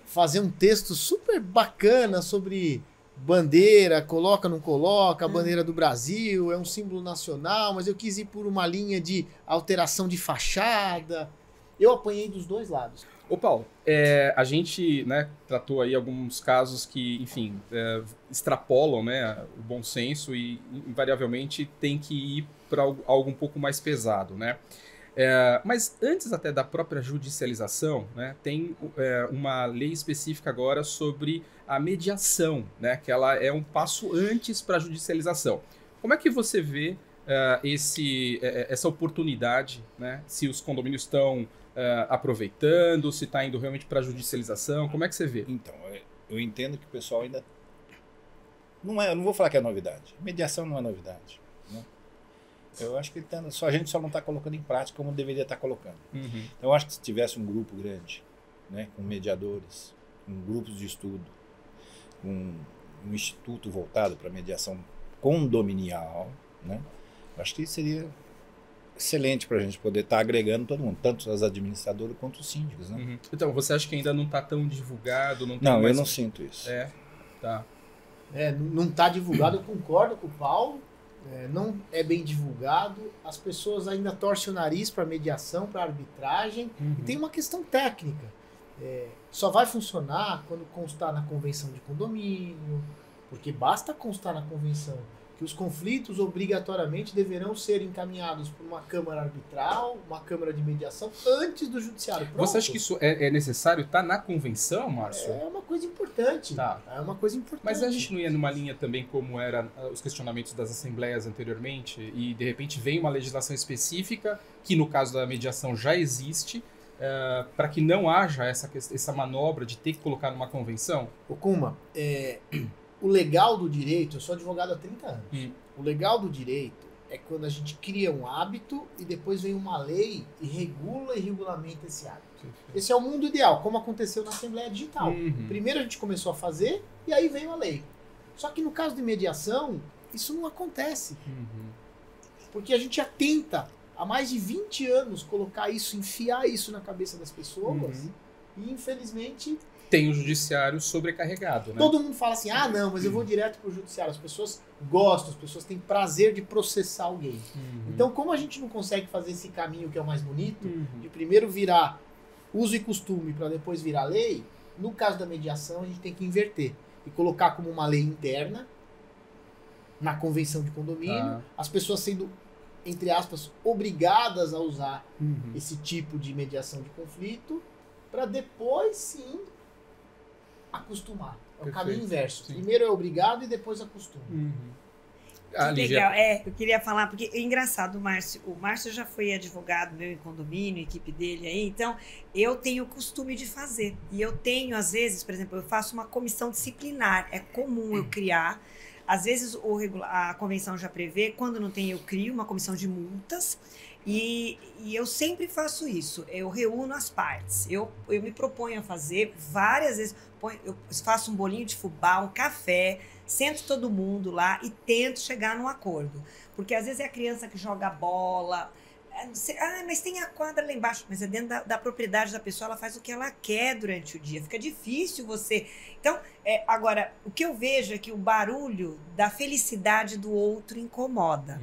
fazer um texto super bacana sobre bandeira, coloca, não coloca, a bandeira do Brasil, é um símbolo nacional, mas eu quis ir por uma linha de alteração de fachada. Eu apanhei dos dois lados. Ô Paulo, a gente, né, tratou aí alguns casos que, enfim, extrapolam, né, o bom senso e invariavelmente tem que ir para algo um pouco mais pesado, né? Mas antes até da própria judicialização, né, tem uma lei específica agora sobre a mediação, né, que ela é um passo antes para a judicialização. Como é que você vê essa oportunidade, né, se os condomínios estão aproveitando, se está indo realmente para a judicialização? Como é que você vê? Então, eu entendo que o pessoal ainda... eu não vou falar que é novidade. Mediação não é novidade. Né? Eu acho que a gente só não está colocando em prática como deveria estar colocando. Então, eu acho que se tivesse um grupo grande, né, com mediadores, com grupos de estudo, com um instituto voltado para mediação condominial, né, eu acho que seria excelente para a gente poder estar agregando todo mundo, tanto as administradoras quanto os síndicos. Né? Então, você acha que ainda não está tão divulgado? Não, eu não sinto isso. Tá. Não está divulgado, eu concordo com o Paulo. Não é bem divulgado, as pessoas ainda torcem o nariz para mediação, para arbitragem, e tem uma questão técnica. Só vai funcionar quando constar na convenção de condomínio, porque basta constar na convenção que os conflitos obrigatoriamente deverão ser encaminhados por uma câmara arbitral, uma câmara de mediação, antes do judiciário. Pronto. Você acha que isso é necessário estar na convenção, Márcio? É uma coisa importante. Tá. É uma coisa importante. Mas a gente não ia numa linha também como eram os questionamentos das assembleias anteriormente, e de repente vem uma legislação específica, que no caso da mediação já existe, para que não haja essa manobra de ter que colocar numa convenção? Ô Kuma, o legal do direito, eu sou advogado há 30 anos. O legal do direito é quando a gente cria um hábito e depois vem uma lei e regula e regulamenta esse hábito. Esse é o mundo ideal, como aconteceu na Assembleia Digital. Primeiro a gente começou a fazer e aí veio a lei. Só que no caso de mediação, isso não acontece. Porque a gente já tenta, há mais de 20 anos, colocar isso, enfiar isso na cabeça das pessoas e infelizmente... Tem o judiciário sobrecarregado, né? Todo mundo fala assim, não, mas eu vou direto pro judiciário. As pessoas gostam, as pessoas têm prazer de processar alguém. Então, como a gente não consegue fazer esse caminho que é o mais bonito, de primeiro virar uso e costume para depois virar lei, no caso da mediação a gente tem que inverter e colocar como uma lei interna na convenção de condomínio, as pessoas sendo, entre aspas, obrigadas a usar esse tipo de mediação de conflito, para depois sim acostumar. É o Perfeito. caminho inverso. Sim. Primeiro é obrigado e depois acostuma. Ah, Que Lígia, legal. Eu queria falar, porque é engraçado, o Márcio já foi advogado meu em condomínio, a equipe dele aí, então eu tenho o costume de fazer. E eu tenho, às vezes, por exemplo, eu faço uma comissão disciplinar, é comum eu criar. Às vezes a convenção já prevê, quando não tem, eu crio uma comissão de multas. E eu sempre faço isso, eu reúno as partes, eu me proponho a fazer várias vezes, eu faço um bolinho de fubá, um café, sento todo mundo lá e tento chegar num acordo, porque às vezes é a criança que joga bola, mas tem a quadra lá embaixo, mas é dentro da propriedade da pessoa, ela faz o que ela quer durante o dia, fica difícil você... Então, agora, o que eu vejo é que o barulho da felicidade do outro incomoda.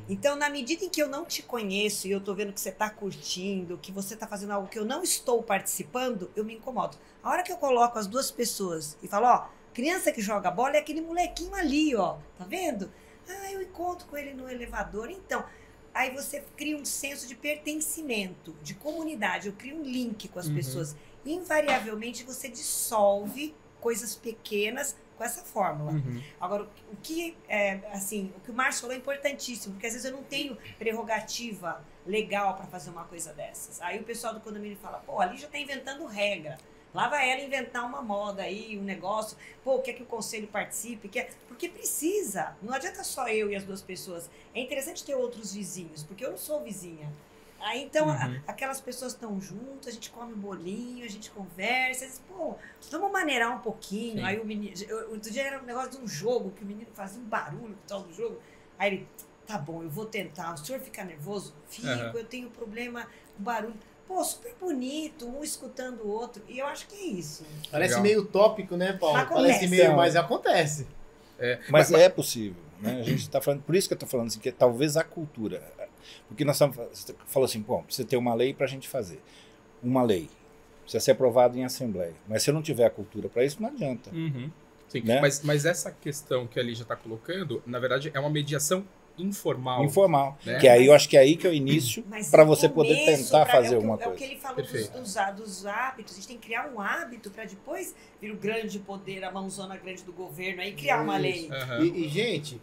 Então, na medida em que eu não te conheço e eu tô vendo que você tá curtindo, que você tá fazendo algo que eu não estou participando, eu me incomodo. A hora que eu coloco as duas pessoas e falo, ó, criança que joga bola é aquele molequinho ali, ó, tá vendo? Ah, eu encontro com ele no elevador, então... Aí você cria um senso de pertencimento, de comunidade, eu crio um link com as pessoas. Invariavelmente, você dissolve coisas pequenas com essa fórmula. Agora, o que o Márcio falou é importantíssimo, porque às vezes eu não tenho prerrogativa legal para fazer uma coisa dessas. Aí o pessoal do condomínio fala, pô, ali já está inventando regra. Lá vai ela inventar uma moda aí, um negócio. Pô, quer que o conselho participe? Porque precisa. Não adianta só eu e as duas pessoas. É interessante ter outros vizinhos, porque eu não sou vizinha. Aí, então, aquelas pessoas estão juntas, a gente come um bolinho, a gente conversa, diz, pô, vamos maneirar um pouquinho. Sim. Aí o menino... Outro dia era um negócio de um jogo, que o menino fazia um barulho com o tal do jogo. Aí ele, tá bom, eu vou tentar. O senhor fica nervoso? Fico, eu tenho problema com barulho. Pô, super bonito, um escutando o outro. E eu acho que é isso. Parece meio utópico, né, Paulo? Parece meio, mas acontece. Mas é possível, né? A gente está falando, por isso que eu estou falando assim, que talvez a cultura... Porque nós estamos... Você falou assim, pô, precisa ter uma lei para a gente fazer. Uma lei. Precisa ser aprovada em assembleia. Mas se eu não tiver a cultura para isso, não adianta. Sim. Né? Mas essa questão que a Lígia está colocando, na verdade, é uma mediação informal. Né? Que aí eu acho que é aí que é o início para você poder tentar fazer alguma coisa. É o que ele falou dos hábitos. A gente tem que criar um hábito para depois vir o grande poder, a mãozona grande do governo, aí criar uma lei. E, gente,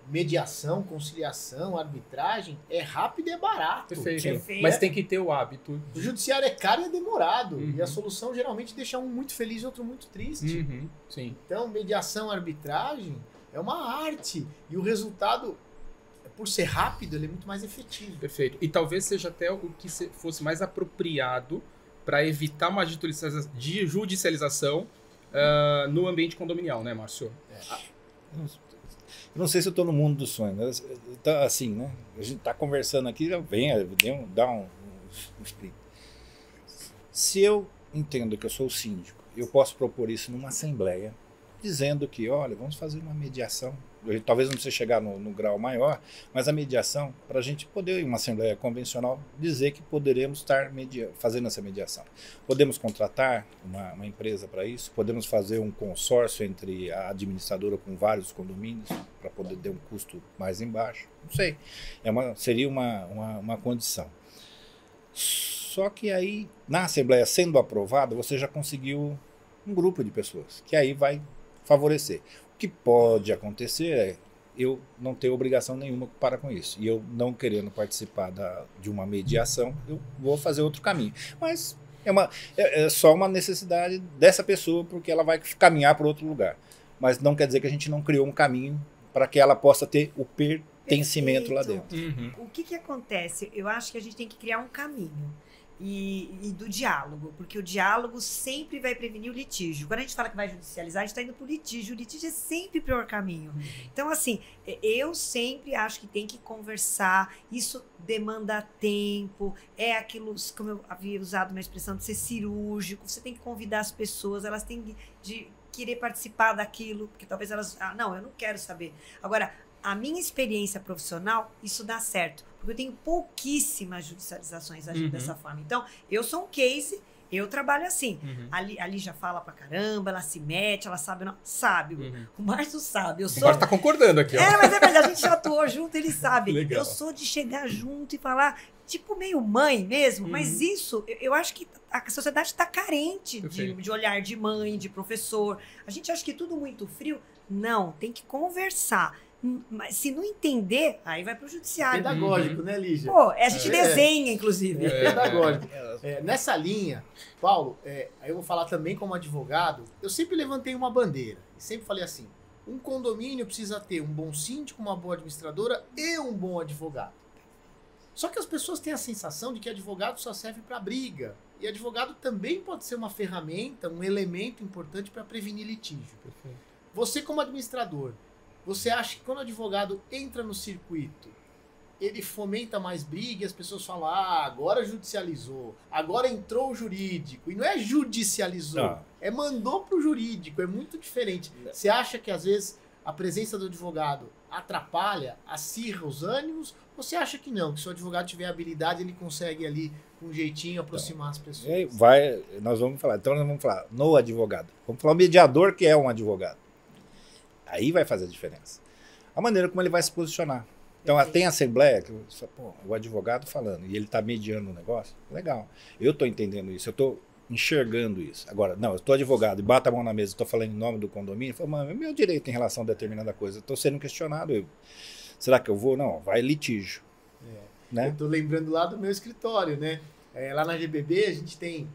mediação, conciliação, arbitragem é rápido e é barato. Perfeito. Mas tem que ter o hábito. O judiciário é caro e é demorado. E a solução geralmente deixa um muito feliz e outro muito triste. Sim. Então, mediação, arbitragem é uma arte. E o resultado... Por ser rápido, ele é muito mais efetivo. Perfeito. E talvez seja até o que fosse mais apropriado para evitar uma judicialização no ambiente condominial, né, Márcio? Eu não sei se eu estou no mundo do sonho. Né? Então, assim, né? A gente está conversando aqui, dá um explico. Se eu entendo que eu sou o síndico, eu posso propor isso numa assembleia, dizendo que, olha, vamos fazer uma mediação. Talvez não precise chegar no grau maior, mas a mediação, para a gente poder, em uma assembleia convencional, dizer que poderemos estar fazendo essa mediação. Podemos contratar uma empresa para isso, podemos fazer um consórcio entre a administradora com vários condomínios, para poder ter um custo mais embaixo. Não sei, seria uma condição. Só que aí, na assembleia sendo aprovada, você já conseguiu um grupo de pessoas, que aí vai favorecer. O que pode acontecer é eu não ter obrigação nenhuma para com isso. E eu não querendo participar de uma mediação, eu vou fazer outro caminho. Mas é só uma necessidade dessa pessoa, porque ela vai caminhar para outro lugar. Mas não quer dizer que a gente não criou um caminho para que ela possa ter o pertencimento lá dentro. O que acontece? Eu acho que a gente tem que criar um caminho. E do diálogo, porque o diálogo sempre vai prevenir o litígio. Quando a gente fala que vai judicializar, a gente está indo para o litígio é sempre o pior caminho. Então, assim, eu sempre acho que tem que conversar, isso demanda tempo, é aquilo, como eu havia usado uma expressão, de ser cirúrgico, você tem que convidar as pessoas, elas têm de querer participar daquilo, porque talvez elas, não, eu não quero saber. Agora, a minha experiência profissional, isso dá certo. Porque eu tenho pouquíssimas judicializações agindo dessa forma. Então, eu sou um case, eu trabalho assim. Ali já fala pra caramba, ela se mete, ela sabe. Não, sabe. O Márcio sabe. O Márcio tá concordando aqui. Ó. Mas a gente já atuou junto, ele sabe. Legal. Eu sou de chegar junto e falar, tipo meio mãe mesmo, mas isso, eu acho que a sociedade está carente de olhar de mãe, de professor. A gente acha que tudo muito frio. Não, tem que conversar. Mas se não entender, aí vai para o judiciário. Pedagógico, né, Lígia? Pô, a gente desenha, inclusive. Pedagógico. Nessa linha, Paulo, aí eu vou falar também como advogado, eu sempre levantei uma bandeira. E sempre falei assim, um condomínio precisa ter um bom síndico, uma boa administradora e um bom advogado. Só que as pessoas têm a sensação de que advogado só serve para briga. E advogado também pode ser uma ferramenta, um elemento importante para prevenir litígio. Perfeito. Você como administrador, você acha que quando o advogado entra no circuito, ele fomenta mais briga e as pessoas falam, agora judicializou, agora entrou o jurídico. E não é judicializou, é mandou para o jurídico, é muito diferente. Você acha que às vezes a presença do advogado atrapalha, acirra os ânimos? Ou você acha que não, que se o advogado tiver habilidade, ele consegue ali, com um jeitinho, aproximar as pessoas? Nós vamos falar no advogado. Vamos falar o mediador que é um advogado. Aí vai fazer a diferença. A maneira como ele vai se posicionar. Então, tem assembleia, que o advogado falando, e ele está mediando o negócio, legal. Eu estou entendendo isso, eu estou enxergando isso. Agora, não, eu estou advogado e bato a mão na mesa, estou falando em nome do condomínio, falo, mano, é meu direito em relação a determinada coisa, estou sendo questionado. Será que eu vou? Não, vai litígio. Né? Eu estou lembrando lá do meu escritório, né? Lá na GBB a gente tem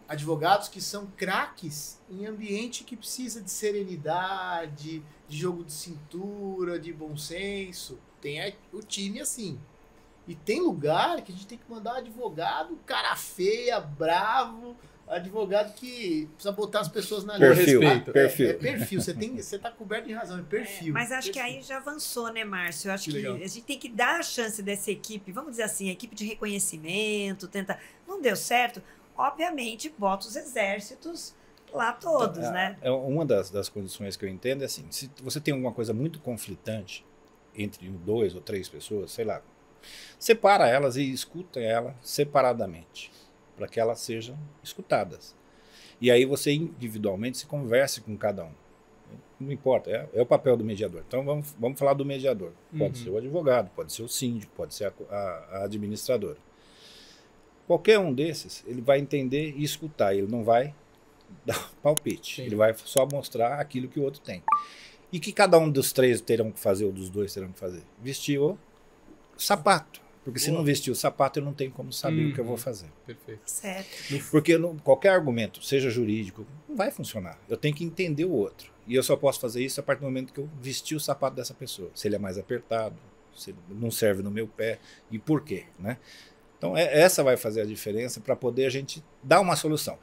advogados que são craques em ambiente que precisa de serenidade, de jogo de cintura, de bom senso. Tem o time assim. E tem lugar que a gente tem que mandar advogado cara feia, bravo, advogado que precisa botar as pessoas na linha. Perfil. É perfil. Você tá coberto de razão, é perfil. Mas acho que aí já avançou, né, Márcio? Eu acho que a gente tem que dar a chance dessa equipe, vamos dizer assim, a equipe de reconhecimento, tentar. Não deu certo? Obviamente, bota os exércitos lá todos, né? Uma das condições que eu entendo é assim, se você tem alguma coisa muito conflitante entre 2 ou 3 pessoas, sei lá, separa elas e escuta elas separadamente, para que elas sejam escutadas. E aí você individualmente se converse com cada um. Não importa, é o papel do mediador. Então vamos falar do mediador. Pode ser o advogado, pode ser o síndico, pode ser a administradora. Qualquer um desses, ele vai entender e escutar, ele não vai dar palpite, ele vai só mostrar aquilo que o outro tem. E que cada um dos 3 terão que fazer, ou dos 2 terão que fazer? Vestir o sapato. Porque se não vestir o sapato, eu não tenho como saber o que eu vou fazer. Perfeito. Certo. Porque qualquer argumento, seja jurídico, não vai funcionar. Eu tenho que entender o outro. E eu só posso fazer isso a partir do momento que eu vestir o sapato dessa pessoa. Se ele é mais apertado, se ele não serve no meu pé, e por quê, né? Então, essa vai fazer a diferença para poder a gente dar uma solução.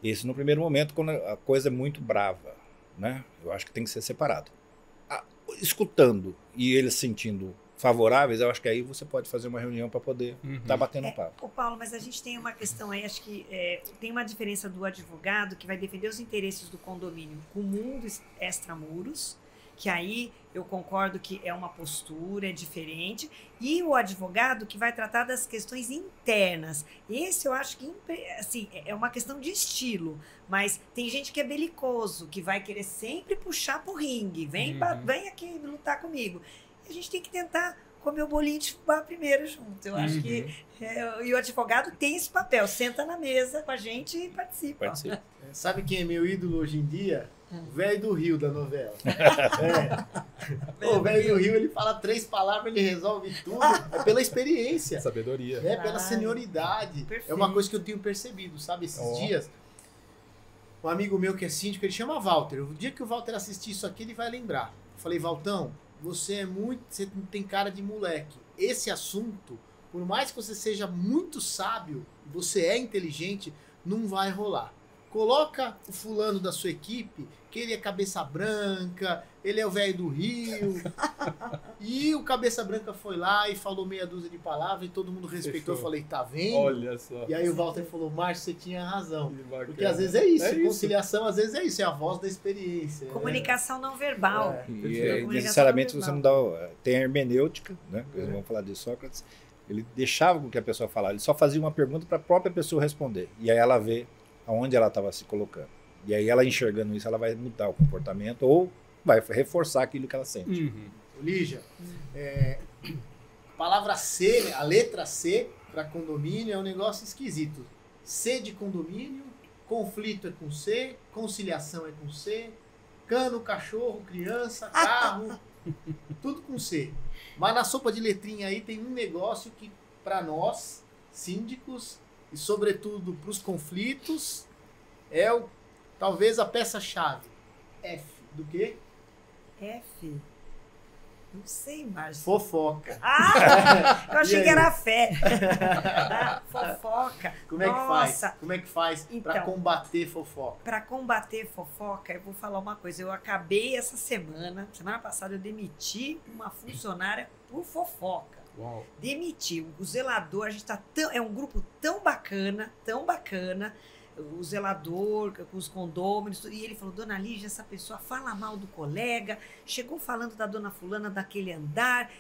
Isso no primeiro momento, quando a coisa é muito brava, né? Eu acho que tem que ser separado. Escutando e eles sentindo favoráveis, eu acho que aí você pode fazer uma reunião para poder estar batendo papo. Paulo, mas a gente tem uma questão aí, acho que tem uma diferença do advogado que vai defender os interesses do condomínio com o mundo extramuros, que aí eu concordo que é uma postura, é diferente, e o advogado que vai tratar das questões internas. Esse eu acho que assim, é uma questão de estilo, mas tem gente que é belicoso, que vai querer sempre puxar pro ringue, vem aqui lutar comigo. A gente tem que tentar comer o bolinho de fubá primeiro junto. Eu acho que e o advogado tem esse papel, senta na mesa com a gente e participa. Sabe quem é meu ídolo hoje em dia? O velho do Rio da novela. O velho do Rio, ele fala 3 palavras, ele resolve tudo. É pela experiência. Sabedoria. É pela senioridade. Perfeito. É uma coisa que eu tenho percebido, sabe? Esses dias, um amigo meu que é síndico, ele chama Walter. O dia que o Walter assistir isso aqui, ele vai lembrar. Eu falei, Valtão, você tem cara de moleque. Esse assunto, por mais que você seja muito sábio, você é inteligente, não vai rolar. Coloca o fulano da sua equipe, que ele é cabeça branca, ele é o velho do Rio. E o cabeça branca foi lá e falou meia dúzia de palavras e todo mundo respeitou. Eu falei, tá vendo? Olha só. E aí o Walter falou, Márcio, você tinha razão. Porque às vezes é isso, conciliação às vezes é isso, é a voz da experiência. Comunicação não verbal. E necessariamente você não dá... Tem a hermenêutica, né? Vamos falar de Sócrates. Ele deixava com que a pessoa falasse, ele só fazia uma pergunta para a própria pessoa responder. E aí ela vê aonde ela estava se colocando. E aí ela enxergando isso, ela vai mudar o comportamento ou vai reforçar aquilo que ela sente. Lígia, Palavra C, a letra C para condomínio é um negócio esquisito. C de condomínio, conflito é com C, conciliação é com C, cano, cachorro, criança, carro, tudo com C. Mas na sopa de letrinha aí tem um negócio que para nós, síndicos, e sobretudo para os conflitos, é talvez a peça-chave. F do quê? F. Não sei, Márcio. Fofoca. Ah! Eu achei E que aí? era fé. Ah, fofoca. Como é que Nossa. faz? Como é que faz para Então. combater fofoca? Para combater fofoca, eu vou falar uma coisa. Eu acabei essa semana passada, eu demiti uma funcionária por fofoca. Uau. Demiti. O zelador, a gente tá é um grupo tão bacana, o zelador, com os condôminos, e ele falou, dona Lígia, essa pessoa fala mal do colega, chegou falando da dona fulana daquele andar.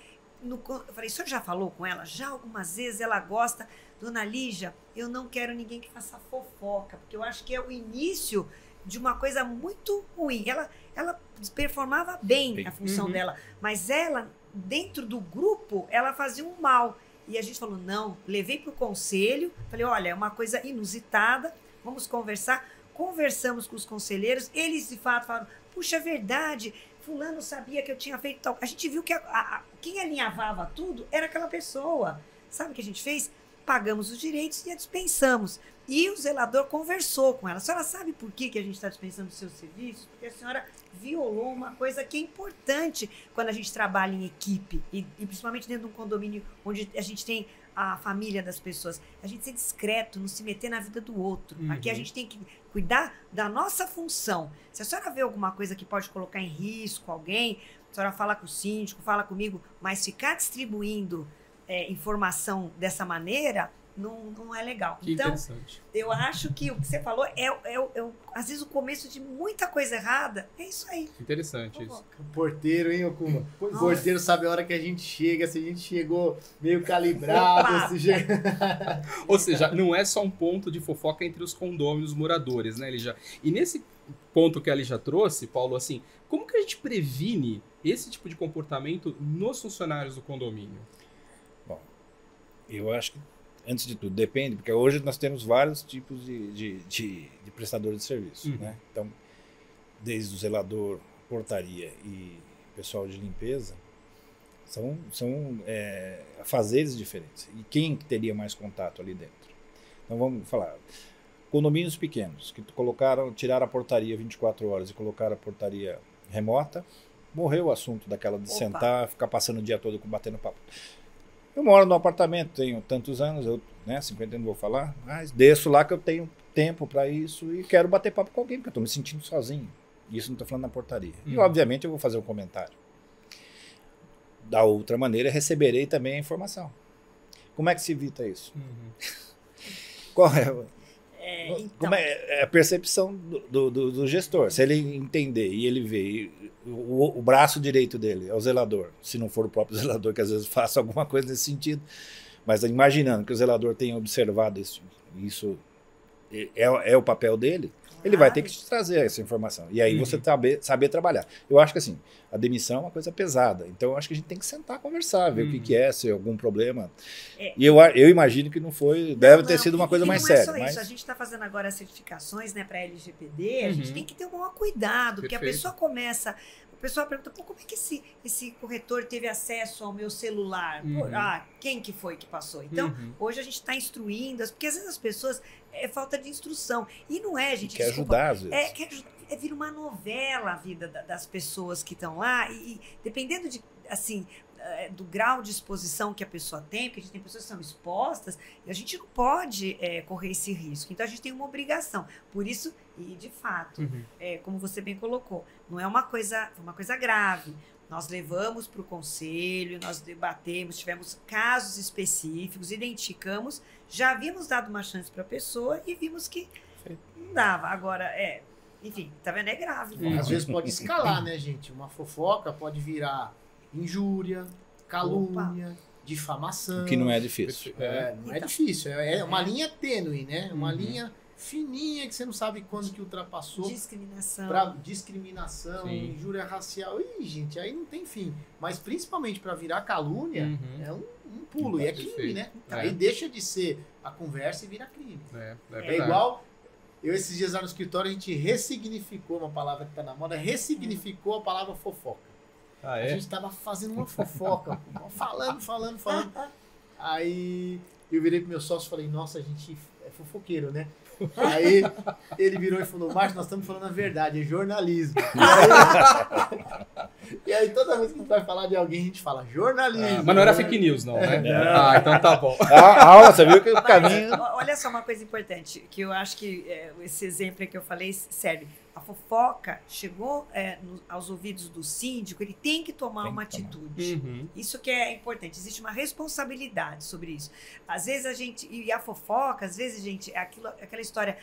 Eu falei, o senhor já falou com ela? Já algumas vezes ela gosta. Dona Lígia, eu não quero ninguém que faça fofoca, porque eu acho que é o início de uma coisa muito ruim. Ela performava bem a função dela, mas ela, dentro do grupo, ela fazia um mal. E a gente falou, não, levei para o conselho, falei, olha, é uma coisa inusitada, vamos conversar. Conversamos com os conselheiros, eles de fato falaram, puxa, é verdade, fulano sabia que eu tinha feito tal. A gente viu que quem alinhavava tudo era aquela pessoa. Sabe o que a gente fez? Pagamos os direitos e a dispensamos. E o zelador conversou com ela. A senhora sabe por que a gente está dispensando os seus serviços? Porque a senhora violou uma coisa que é importante quando a gente trabalha em equipe, e principalmente dentro de um condomínio onde a gente tem a família das pessoas. A gente ser discreto, não se meter na vida do outro. Aqui a gente tem que cuidar da nossa função. Se a senhora vê alguma coisa que pode colocar em risco alguém, a senhora fala com o síndico, fala comigo, mas ficar distribuindo informação dessa maneira não é legal. Que então, interessante. eu acho que o que você falou às vezes o começo de muita coisa errada. É isso aí. Interessante isso. O porteiro, hein, Okuma? O Nossa. porteiro sabe a hora que a gente chega, se a gente chegou meio calibrado. Ou seja, não é só um ponto de fofoca entre os condôminos moradores, né, Lígia? E nesse ponto que a Lígia trouxe, Paulo, assim, como que a gente previne esse tipo de comportamento nos funcionários do condomínio? Bom, eu acho que, antes de tudo, depende, porque hoje nós temos vários tipos de prestadores de serviço, né? Então, desde o zelador, portaria e pessoal de limpeza, são fazeres diferentes. E quem teria mais contato ali dentro? Então, vamos falar, condomínios pequenos, que tiraram a portaria 24 horas e colocaram a portaria remota, morreu o assunto daquela de sentar, ficar passando o dia todo batendo papo. Eu moro no apartamento, tenho tantos anos, 50 não vou falar, mas desço lá que eu tenho tempo para isso e quero bater papo com alguém, porque eu estou me sentindo sozinho. Isso não estou falando na portaria. E, obviamente, eu vou fazer um comentário. Da outra maneira, receberei também a informação. Como é que se evita isso? Qual como é a percepção do gestor? Se ele entender e ele ver o braço direito dele é o zelador, se não for o próprio zelador, que às vezes faça alguma coisa nesse sentido, mas imaginando que o zelador tenha observado isso é o papel dele, ele vai ter que te trazer essa informação. E aí você saber trabalhar. Eu acho que assim, a demissão é uma coisa pesada. Então eu acho que a gente tem que sentar, conversar, ver o que é, se é algum problema. E eu imagino que não foi, deve ter sido uma coisa mais séria. Não é só isso. A gente está fazendo agora as certificações, né, para LGPD. A gente tem que ter um maior cuidado, porque a pessoa começa... A pessoa pergunta, como é que esse corretor teve acesso ao meu celular? Quem que foi que passou? Então, hoje a gente está instruindo, porque às vezes as pessoas... É falta de instrução. E não é, gente... Quer ajudar, às vezes. Vira uma novela a vida das pessoas que estão lá. E dependendo do grau de exposição que a pessoa tem, porque a gente tem pessoas que são expostas, e a gente não pode correr esse risco. Então, a gente tem uma obrigação. Por isso, e de fato, como você bem colocou, não é uma coisa grave. Nós levamos para o conselho, nós debatemos, tivemos casos específicos, identificamos, já havíamos dado uma chance para a pessoa e vimos que não dava. Agora, enfim, tá vendo? É grave. Às vezes pode escalar, né, gente? Uma fofoca pode virar injúria, calúnia, difamação. O que não é difícil. Não é difícil. É uma linha tênue, né? Uma linha fininha que você não sabe quando que ultrapassou. Discriminação. Para discriminação, injúria racial. Ih, gente, aí não tem fim. Mas principalmente para virar calúnia, é um pulo, e é crime, Perfeito. né? É. Aí deixa de ser a conversa e vira crime. É É verdade. igual, eu esses dias lá no escritório, a gente ressignificou uma palavra que tá na moda, ressignificou a palavra fofoca. Ah, A é? gente tava fazendo uma fofoca, falando. Aí eu virei pro meu sócio e falei, nossa, a gente é fofoqueiro, né? Aí ele virou e falou, Márcio, nós estamos falando a verdade, é jornalismo. E aí toda vez que a gente vai falar de alguém, a gente fala jornalismo. Mas não era fake news, não, né? Não. Ah, então tá bom. Você viu que o caminho... Olha só uma coisa importante, que eu acho que esse exemplo aí que eu falei serve. A fofoca chegou aos ouvidos do síndico, ele tem que tomar uma atitude. Uhum. Isso que é importante, existe uma responsabilidade sobre isso. Às vezes e a fofoca, às vezes, gente, é aquela história,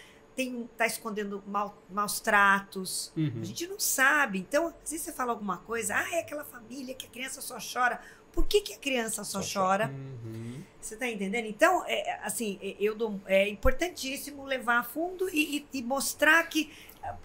tá escondendo maus tratos, Uhum. a gente não sabe. Então, às vezes você fala alguma coisa, é aquela família que a criança só chora. Por que a criança só chora? Uhum. Você está entendendo? Então, é importantíssimo levar a fundo e mostrar que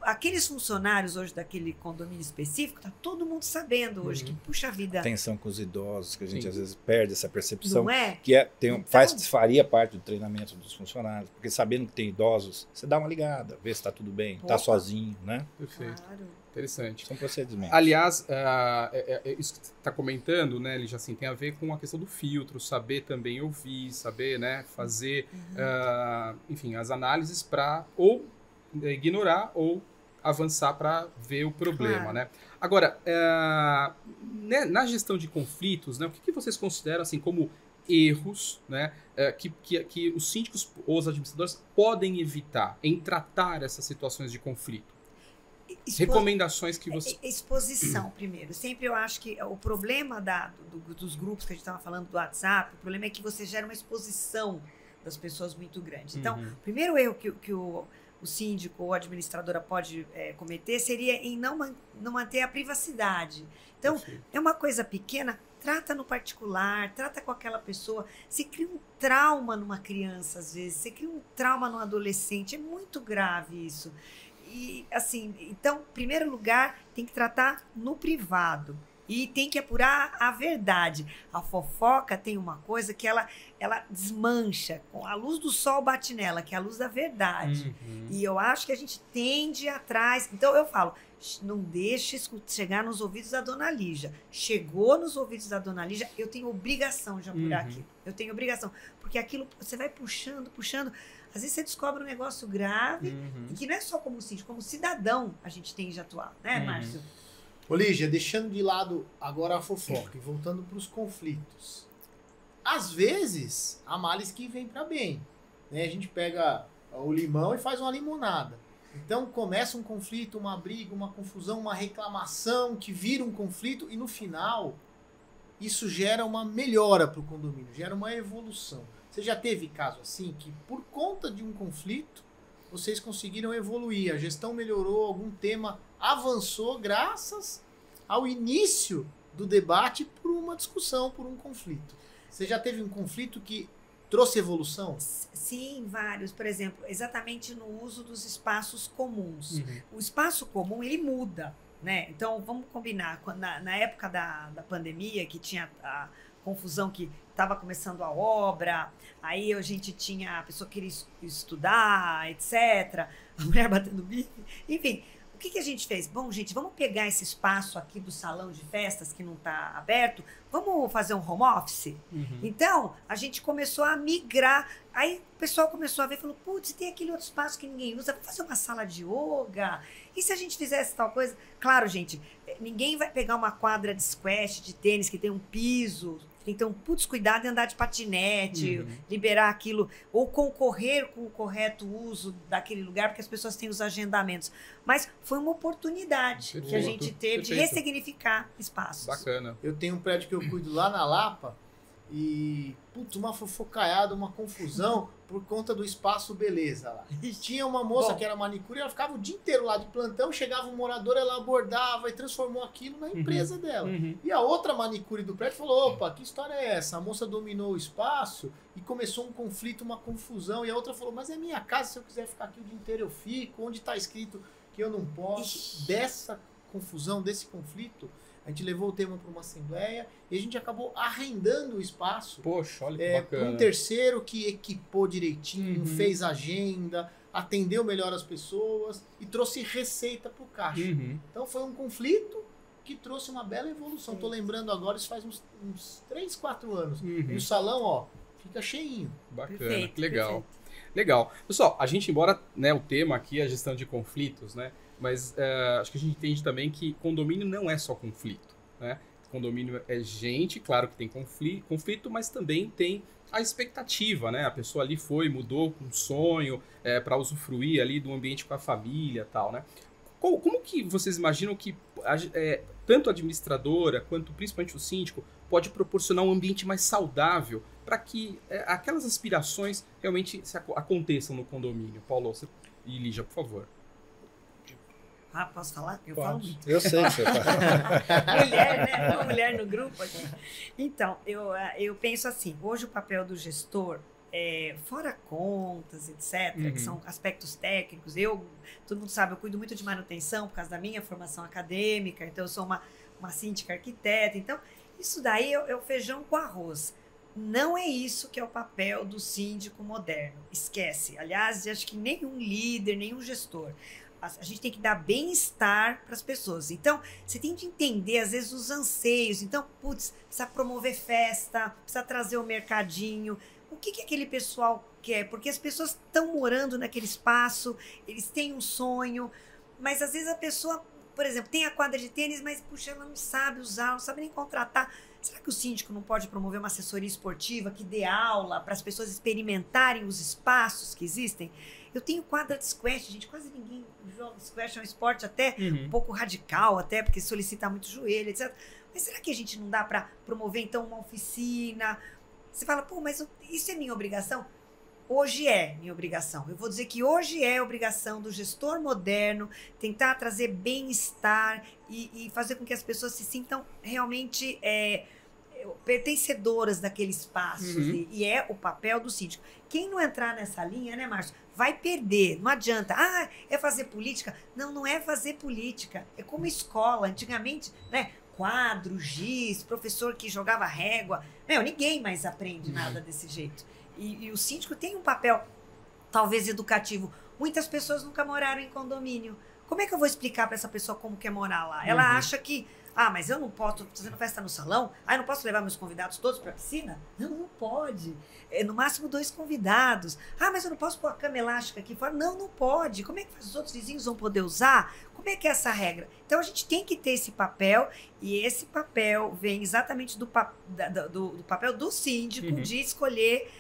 aqueles funcionários hoje daquele condomínio específico, tá todo mundo sabendo hoje que, puxa vida, Atenção com os idosos, que a gente Sim. às vezes perde essa percepção. não é? Que Então- faria parte do treinamento dos funcionários. Porque sabendo que tem idosos, você dá uma ligada, vê se está tudo bem, está Opa. sozinho, né? Perfeito. Claro. Interessante. São procedimentos. Aliás, isso que você está comentando, né, Lígia, assim, tem a ver com a questão do filtro, saber também ouvir, saber, né, fazer, enfim, as análises para ou ignorar ou avançar para ver o problema, Claro. né? Agora, né, na gestão de conflitos, né, o que vocês consideram assim como erros, né, que os síndicos ou os administradores podem evitar em tratar essas situações de conflito? Recomendações que você... Exposição, primeiro. Sempre eu acho que o problema dos grupos que a gente estava falando do WhatsApp, o problema é que você gera uma exposição das pessoas muito grande. Então, o primeiro erro que o síndico ou a administradora pode cometer seria em não manter a privacidade. Então, Perfeito. é uma coisa pequena, trata no particular, trata com aquela pessoa. Você cria um trauma numa criança, às vezes, você cria um trauma num adolescente, é muito grave isso. E, assim, então, em primeiro lugar, tem que tratar no privado. E tem que apurar a verdade. A fofoca tem uma coisa que ela desmancha. A luz do sol bate nela, que é a luz da verdade. E eu acho que a gente tende atrás. Então, eu falo, não deixe chegar nos ouvidos da dona Lígia. Chegou nos ouvidos da dona Lígia, eu tenho obrigação de apurar aquilo. Eu tenho obrigação. Porque aquilo, você vai puxando. Às vezes você descobre um negócio grave, e que não é só como síndico, como cidadão a gente tem de atuar, né, Márcio? Ô Lígia, deixando de lado agora a fofoca e voltando para os conflitos. Às vezes, há males que vêm para bem. Né? A gente pega o limão e faz uma limonada. Então começa um conflito, uma briga, uma confusão, uma reclamação que vira um conflito e no final isso gera uma melhora para o condomínio, gera uma evolução. Você já teve caso assim que por conta de um conflito vocês conseguiram evoluir, a gestão melhorou, algum tema avançou graças ao início do debate por uma discussão, por um conflito. Você já teve um conflito que trouxe evolução? Sim, vários. Por exemplo, exatamente no uso dos espaços comuns. O espaço comum, ele muda, né? Então, vamos combinar. Na época da pandemia, que tinha a confusão que estava começando a obra, aí a gente tinha a pessoa que queria estudar, etc. A mulher batendo bife. Enfim, o que a gente fez? Bom, gente, vamos pegar esse espaço aqui do salão de festas que não está aberto, vamos fazer um home office? Então, a gente começou a migrar. Aí o pessoal começou a ver e falou, putz, tem aquele outro espaço que ninguém usa, vamos fazer uma sala de yoga? E se a gente fizesse tal coisa? Claro, gente, ninguém vai pegar uma quadra de squash, de tênis, que tem um piso. Tem que ter um putz cuidado em andar de patinete, liberar aquilo, ou concorrer com o correto uso daquele lugar, porque as pessoas têm os agendamentos. Mas foi uma oportunidade que a gente teve de ressignificar espaços. Bacana. Eu tenho um prédio que eu cuido lá na Lapa e, putz, uma fofocaiada, uma confusão por conta do espaço beleza lá. Tinha uma moça que era manicure, ela ficava o dia inteiro lá de plantão, chegava um morador, ela abordava e transformou aquilo na empresa dela. E a outra manicure do prédio falou, opa, que história é essa? A moça dominou o espaço e começou um conflito, uma confusão, e a outra falou, mas é minha casa, se eu quiser ficar aqui o dia inteiro eu fico, onde está escrito que eu não posso? Dessa confusão, desse conflito, a gente levou o tema para uma assembleia e a gente acabou arrendando o espaço Poxa, olha que para bacana. um terceiro que equipou direitinho, Uhum. fez agenda, atendeu melhor as pessoas e trouxe receita para o caixa. Uhum. Então foi um conflito que trouxe uma bela evolução. Sim. Tô lembrando agora, isso faz uns 3, 4 anos. Uhum. E o salão, ó, fica cheinho. Bacana, Perfeito, que legal. perfeito. Legal. Pessoal, a gente, embora, né, o tema aqui é a gestão de conflitos, né? Mas acho que a gente entende também que condomínio não é só conflito, né? Condomínio é gente, claro que tem conflito, mas também tem a expectativa, né? A pessoa ali mudou com um sonho para usufruir ali do ambiente com a família e tal, né? Como que vocês imaginam que tanto a administradora quanto principalmente o síndico pode proporcionar um ambiente mais saudável para que aquelas aspirações realmente aconteçam no condomínio? Paulo e Lígia, por favor. Ah, posso falar? Eu falo Pode. muito. Eu sei que você fala. Mulher, né? Uma mulher no grupo aqui. Então, eu penso assim, hoje o papel do gestor, fora contas, etc., Uhum. que são aspectos técnicos, todo mundo sabe, eu cuido muito de manutenção por causa da minha formação acadêmica, então eu sou uma síndica arquiteta, então isso daí é o feijão com arroz. Não é isso que é o papel do síndico moderno. Esquece. Aliás, eu acho que nenhum líder, nenhum gestor. A gente tem que dar bem-estar para as pessoas. Então, você tem que entender, às vezes, os anseios. Então, precisa promover festa, precisa trazer o mercadinho. O que aquele pessoal quer? Porque as pessoas estão morando naquele espaço, eles têm um sonho, mas às vezes a pessoa, por exemplo, tem a quadra de tênis, mas, puxa, ela não sabe usar, não sabe nem contratar. Será que o síndico não pode promover uma assessoria esportiva que dê aula para as pessoas experimentarem os espaços que existem? Eu tenho quadra de squash, gente, quase ninguém joga squash, é um esporte até um pouco radical, até porque solicita muito joelho, etc. Mas será que a gente não dá para promover, então, uma oficina? Você fala, pô, mas isso é minha obrigação? Hoje é minha obrigação. Eu vou dizer que hoje é obrigação do gestor moderno tentar trazer bem-estar e fazer com que as pessoas se sintam realmente pertencedoras daquele espaço. Uhum. E é o papel do síndico. Quem não entrar nessa linha, né, Márcio, vai perder. Não adianta. Ah, é fazer política? Não, não é fazer política. É como escola. Antigamente, né? Quadro, giz, professor que jogava régua. Ninguém mais aprende nada desse jeito. E o síndico tem um papel, talvez, educativo. Muitas pessoas nunca moraram em condomínio. Como é que eu vou explicar para essa pessoa como que é morar lá? Ela acha que, mas eu não posso fazer festa no salão? Eu não posso levar meus convidados todos para a piscina? Não, não pode. No máximo 2 convidados. Mas eu não posso pôr a cama elástica aqui fora? Não, não pode. Como é que os outros vizinhos vão poder usar? Como é que é essa regra? Então, a gente tem que ter esse papel, e esse papel vem exatamente do papel do síndico de escolher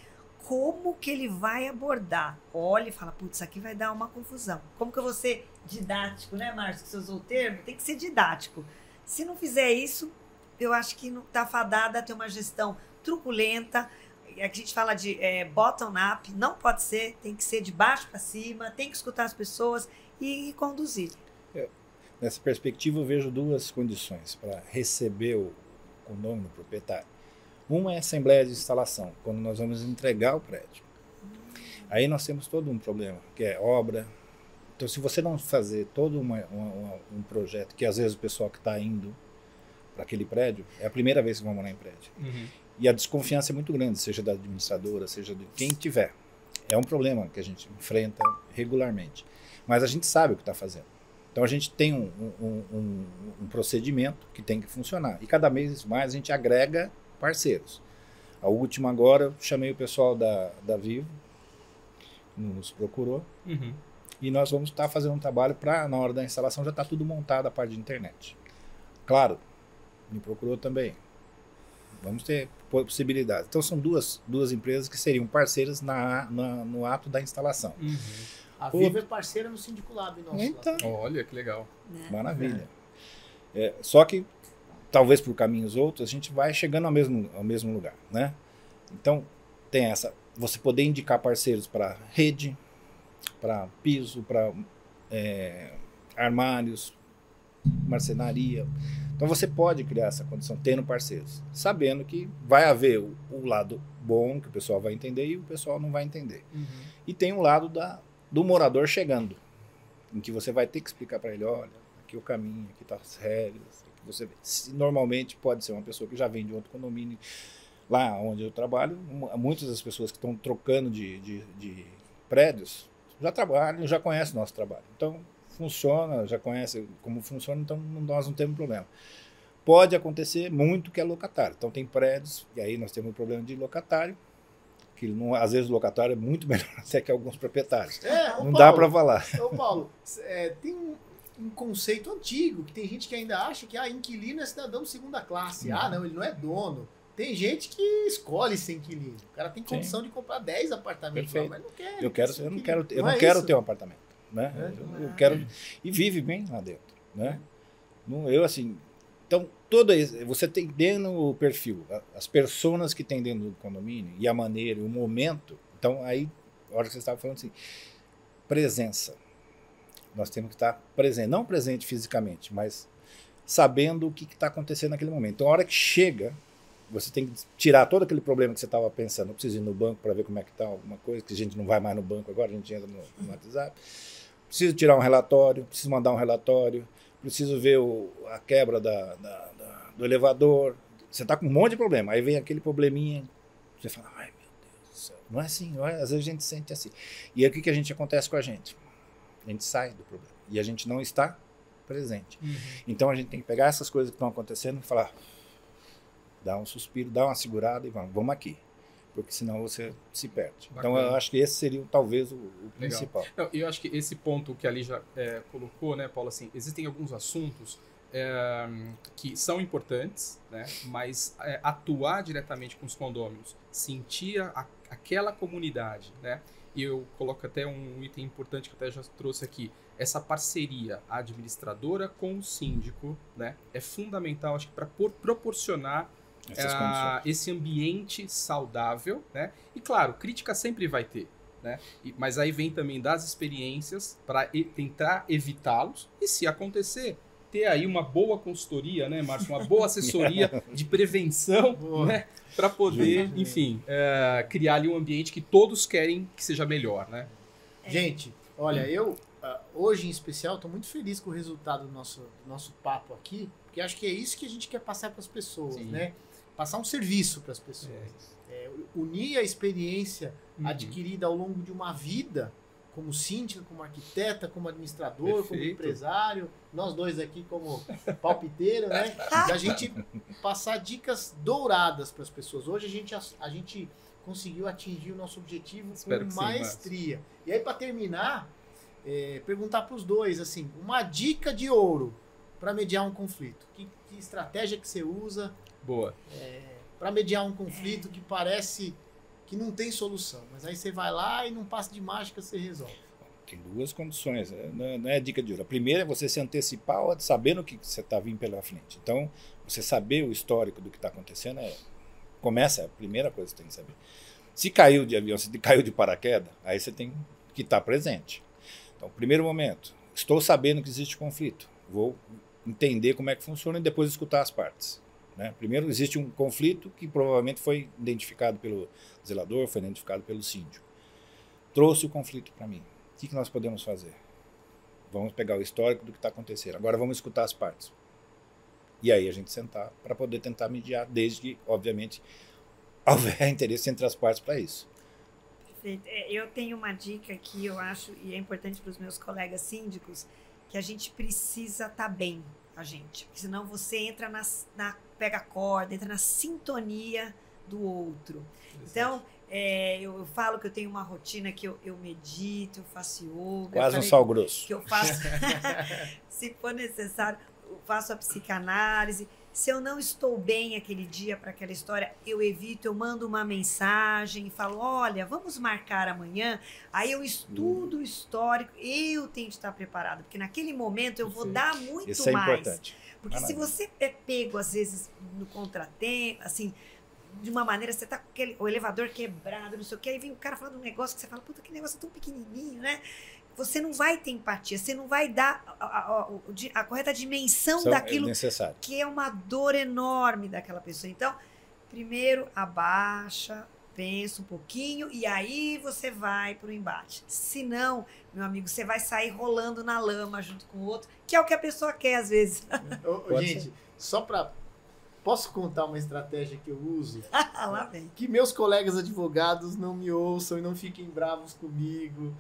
como que ele vai abordar. Olha e fala, isso aqui vai dar uma confusão. Como que eu vou ser didático, né, Márcio? Que você usou o termo? Tem que ser didático. Se não fizer isso, eu acho que não está fadada a ter uma gestão truculenta. Aqui a gente fala de bottom-up, não pode ser, tem que ser de baixo para cima, tem que escutar as pessoas e conduzir. Nessa perspectiva, eu vejo 2 condições para receber o condomínio, o proprietário. Uma é a assembleia de instalação, quando nós vamos entregar o prédio. Aí nós temos todo um problema, que é obra. Então, se você não fazer todo um projeto, que às vezes o pessoal que está indo para aquele prédio, é a primeira vez que vão morar em prédio. E a desconfiança é muito grande, seja da administradora, seja de quem tiver. É um problema que a gente enfrenta regularmente. Mas a gente sabe o que está fazendo. Então, a gente tem um procedimento que tem que funcionar. E cada vez mais a gente agrega parceiros. A última agora, eu chamei o pessoal da Vivo, nos procurou, e nós vamos estar fazendo um trabalho para, na hora da instalação, já está tudo montado a parte de internet. Claro, me procurou também. Vamos ter possibilidades. Então, são duas empresas que seriam parceiras no ato da instalação. A Vivo é parceira no Síndico Lab nosso. Então, Olha, que legal. maravilha. Só que, talvez por caminhos outros, a gente vai chegando ao mesmo lugar, né? Então, tem essa, você poder indicar parceiros para rede, para piso, para armários, marcenaria. Então, você pode criar essa condição tendo parceiros, sabendo que vai haver o lado bom, que o pessoal vai entender, e o pessoal não vai entender. E tem o lado do morador chegando, em que você vai ter que explicar para ele, olha, aqui é o caminho, aqui estão as regras, você vê. Normalmente pode ser uma pessoa que já vem de outro condomínio. Lá onde eu trabalho, muitas das pessoas que estão trocando de prédios já trabalham, já conhecem o nosso trabalho. Então, funciona, já conhece como funciona, então nós não temos problema. Pode acontecer muito que é locatário. Então, tem prédios, e aí nós temos um problema de locatário, que não, às vezes o locatário é muito melhor até que alguns proprietários. Não dá para falar. Ô Paulo, tem um conceito antigo, que tem gente que ainda acha que inquilino é cidadão de segunda classe. Não, ele não é dono. Tem gente que escolhe ser inquilino. O cara tem condição de comprar 10 apartamentos, lá, mas não quer. Eu não quero ter um apartamento. Né? Eu quero. E vive bem lá dentro. Né? Eu, assim. Então, você tem dentro o perfil, as pessoas que tem dentro do condomínio, e a maneira, o momento. Então, aí, a hora que você estava falando assim, presença. Nós temos que estar presente. Não presente fisicamente, mas sabendo o que está acontecendo naquele momento. Então, a hora que chega. Você tem que tirar todo aquele problema que você estava pensando. Não precisa ir no banco para ver como é que está alguma coisa, que a gente não vai mais no banco agora, a gente entra no WhatsApp. Preciso tirar um relatório, preciso mandar um relatório, preciso ver a quebra do elevador. Você está com um monte de problema. Aí vem aquele probleminha, você fala, ai meu Deus do céu. Não é assim, às vezes a gente sente assim. E aí o que a gente acontece com a gente? A gente sai do problema. E a gente não está presente. Então a gente tem que pegar essas coisas que estão acontecendo e falar... Dá um suspiro, dá uma segurada e vamos aqui. Porque senão você se perde. Bacana. Então eu acho que esse seria talvez o principal. Não, eu acho que esse ponto que ali já colocou, né, Paulo, assim, existem alguns assuntos que são importantes, né, mas atuar diretamente com os condôminos, sentir aquela comunidade, né, e eu coloco até um item importante que eu até já trouxe aqui, essa parceria administradora com o síndico, né, é fundamental, acho que para proporcionar esse ambiente saudável, né? E claro, crítica sempre vai ter, né? Mas aí vem também das experiências para tentar evitá-los e, se acontecer, ter aí uma boa consultoria, né, Márcio? Uma boa assessoria de prevenção, né? Para poder, enfim, criar ali um ambiente que todos querem que seja melhor, né? Gente, olha, eu hoje em especial estou muito feliz com o resultado do nosso papo aqui, porque acho que é isso que a gente quer passar para as pessoas, né? Passar um serviço para as pessoas. Unir a experiência adquirida ao longo de uma vida, como síndico, como arquiteta, como administrador, como empresário, nós dois aqui como palpiteiro, né? E a gente passar dicas douradas para as pessoas. Hoje a gente conseguiu atingir o nosso objetivo com maestria. E aí, para terminar, perguntar para os dois, assim, uma dica de ouro para mediar um conflito. Que estratégia que você usa? Boa. Para mediar um conflito que parece que não tem solução, mas aí você vai lá e num passe de mágica você resolve. Tem duas condições, não é dica de ouro. A primeira é você se antecipar sabendo o que você está vindo pela frente. Então, você saber o histórico do que está acontecendo é a primeira coisa que você tem que saber. Se caiu de avião, se caiu de paraquedas, aí você tem que estar presente. Então, primeiro momento, estou sabendo que existe conflito, vou entender como é que funciona e depois escutar as partes. Né? Primeiro, existe um conflito que provavelmente foi identificado pelo zelador, foi identificado pelo síndico. Trouxe o conflito para mim. O que nós podemos fazer? Vamos pegar o histórico do que está acontecendo. Agora vamos escutar as partes. E aí a gente sentar para poder tentar mediar, desde que, obviamente, houver interesse entre as partes para isso. Perfeito. Eu tenho uma dica que eu acho, e é importante para os meus colegas síndicos, que a gente precisa estar bem, a gente. Porque senão você entra pega a corda, entra na sintonia do outro. Então, eu falo que eu tenho uma rotina que eu medito, eu faço yoga. Quase um sal grosso. Que eu faço, se for necessário, eu faço a psicanálise. Se eu não estou bem aquele dia para aquela história, eu evito, eu mando uma mensagem e falo, olha, vamos marcar amanhã. Aí eu estudo o histórico, eu tenho que estar preparado, porque naquele momento eu vou dar muito Isso é mais. Importante. Porque se você é pego, às vezes, no contratempo, assim, de uma maneira, você tá com o elevador quebrado, não sei o que, aí vem o cara falando um negócio que você fala, puta, que negócio é tão pequenininho, né? Você não vai ter empatia, você não vai dar a correta dimensão daquilo que é uma dor enorme daquela pessoa. Então, primeiro, abaixa, pensa um pouquinho e aí você vai para o embate. Se não, meu amigo, você vai sair rolando na lama junto com o outro, que é o que a pessoa quer às vezes. Gente, Só para... Posso contar uma estratégia que eu uso? Lá vem. Que meus colegas advogados não me ouçam e não fiquem bravos comigo.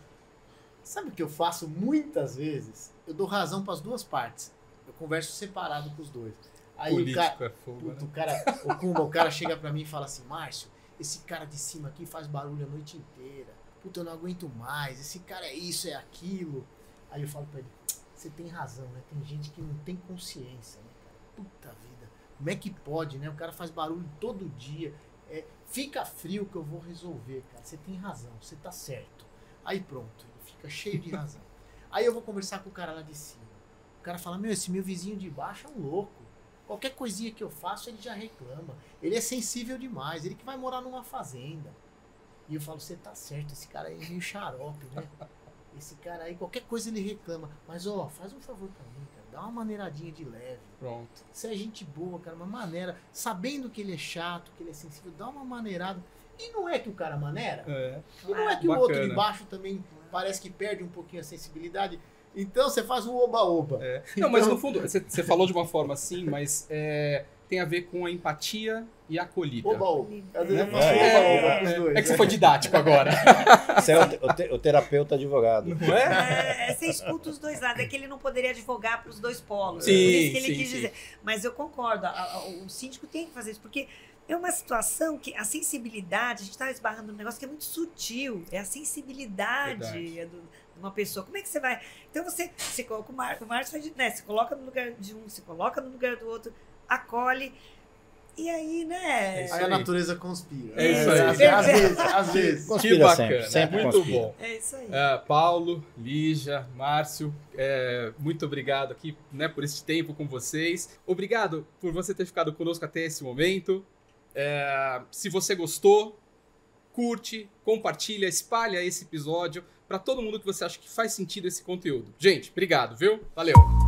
Sabe o que eu faço muitas vezes? Eu dou razão para as duas partes. Eu converso separado com os dois. Aí Político o cara, é fogo, puta, né? o cara chega para mim e fala assim, Márcio, esse cara de cima aqui faz barulho a noite inteira. Puta, eu não aguento mais. Esse cara é isso, é aquilo. Aí eu falo para ele, você tem razão, né? Tem gente que não tem consciência, né, cara? Puta vida. Como é que pode, né? O cara faz barulho todo dia. Fica frio que eu vou resolver, cara. Você tem razão, você tá certo. Aí pronto, ele fica cheio de razão. Aí eu vou conversar com o cara lá de cima. O cara fala, esse meu vizinho de baixo é um louco. Qualquer coisinha que eu faço, ele já reclama. Ele é sensível demais, ele que vai morar numa fazenda. E eu falo, você tá certo, esse cara aí é meio xarope, né? Esse cara aí, qualquer coisa ele reclama. Mas, faz um favor pra mim, cara. Dá uma maneiradinha de leve. Pronto. Você é gente boa, cara, uma maneira. Sabendo que ele é chato, que ele é sensível, dá uma maneirada. E não é que o cara maneira? E não é que Bacana. o outro de baixo também parece que perde um pouquinho a sensibilidade? Então você faz um oba-oba. Não, mas no fundo, você falou de uma forma assim, mas tem a ver com a empatia e a acolhida. Oba-oba. Às vezes eu faço É. oba-oba com os dois. É que você foi didático agora. Você é o terapeuta advogado. Não é? Você escuta os dois lados. É que ele não poderia advogar para os dois polos. Sim, Por isso que ele sim, quis sim. dizer. Mas eu concordo. O síndico tem que fazer isso, porque é uma situação que a sensibilidade, a gente está esbarrando num negócio que é muito sutil. É a sensibilidade de uma pessoa. Como é que você vai... Então você coloca o Márcio vai, né? Você coloca no lugar de um, você coloca no lugar do outro, acolhe. E aí, né? isso Aí a aí. natureza conspira. É isso aí. Às vezes. Que Conspira bacana, sempre muito conspira. bom. É isso aí. Paulo, Lígia, Márcio, muito obrigado aqui, né, por esse tempo com vocês. Obrigado por você ter ficado conosco até esse momento. Se você gostou, curte, compartilha, espalha esse episódio para todo mundo que você acha que faz sentido esse conteúdo. Gente, obrigado, viu? Valeu!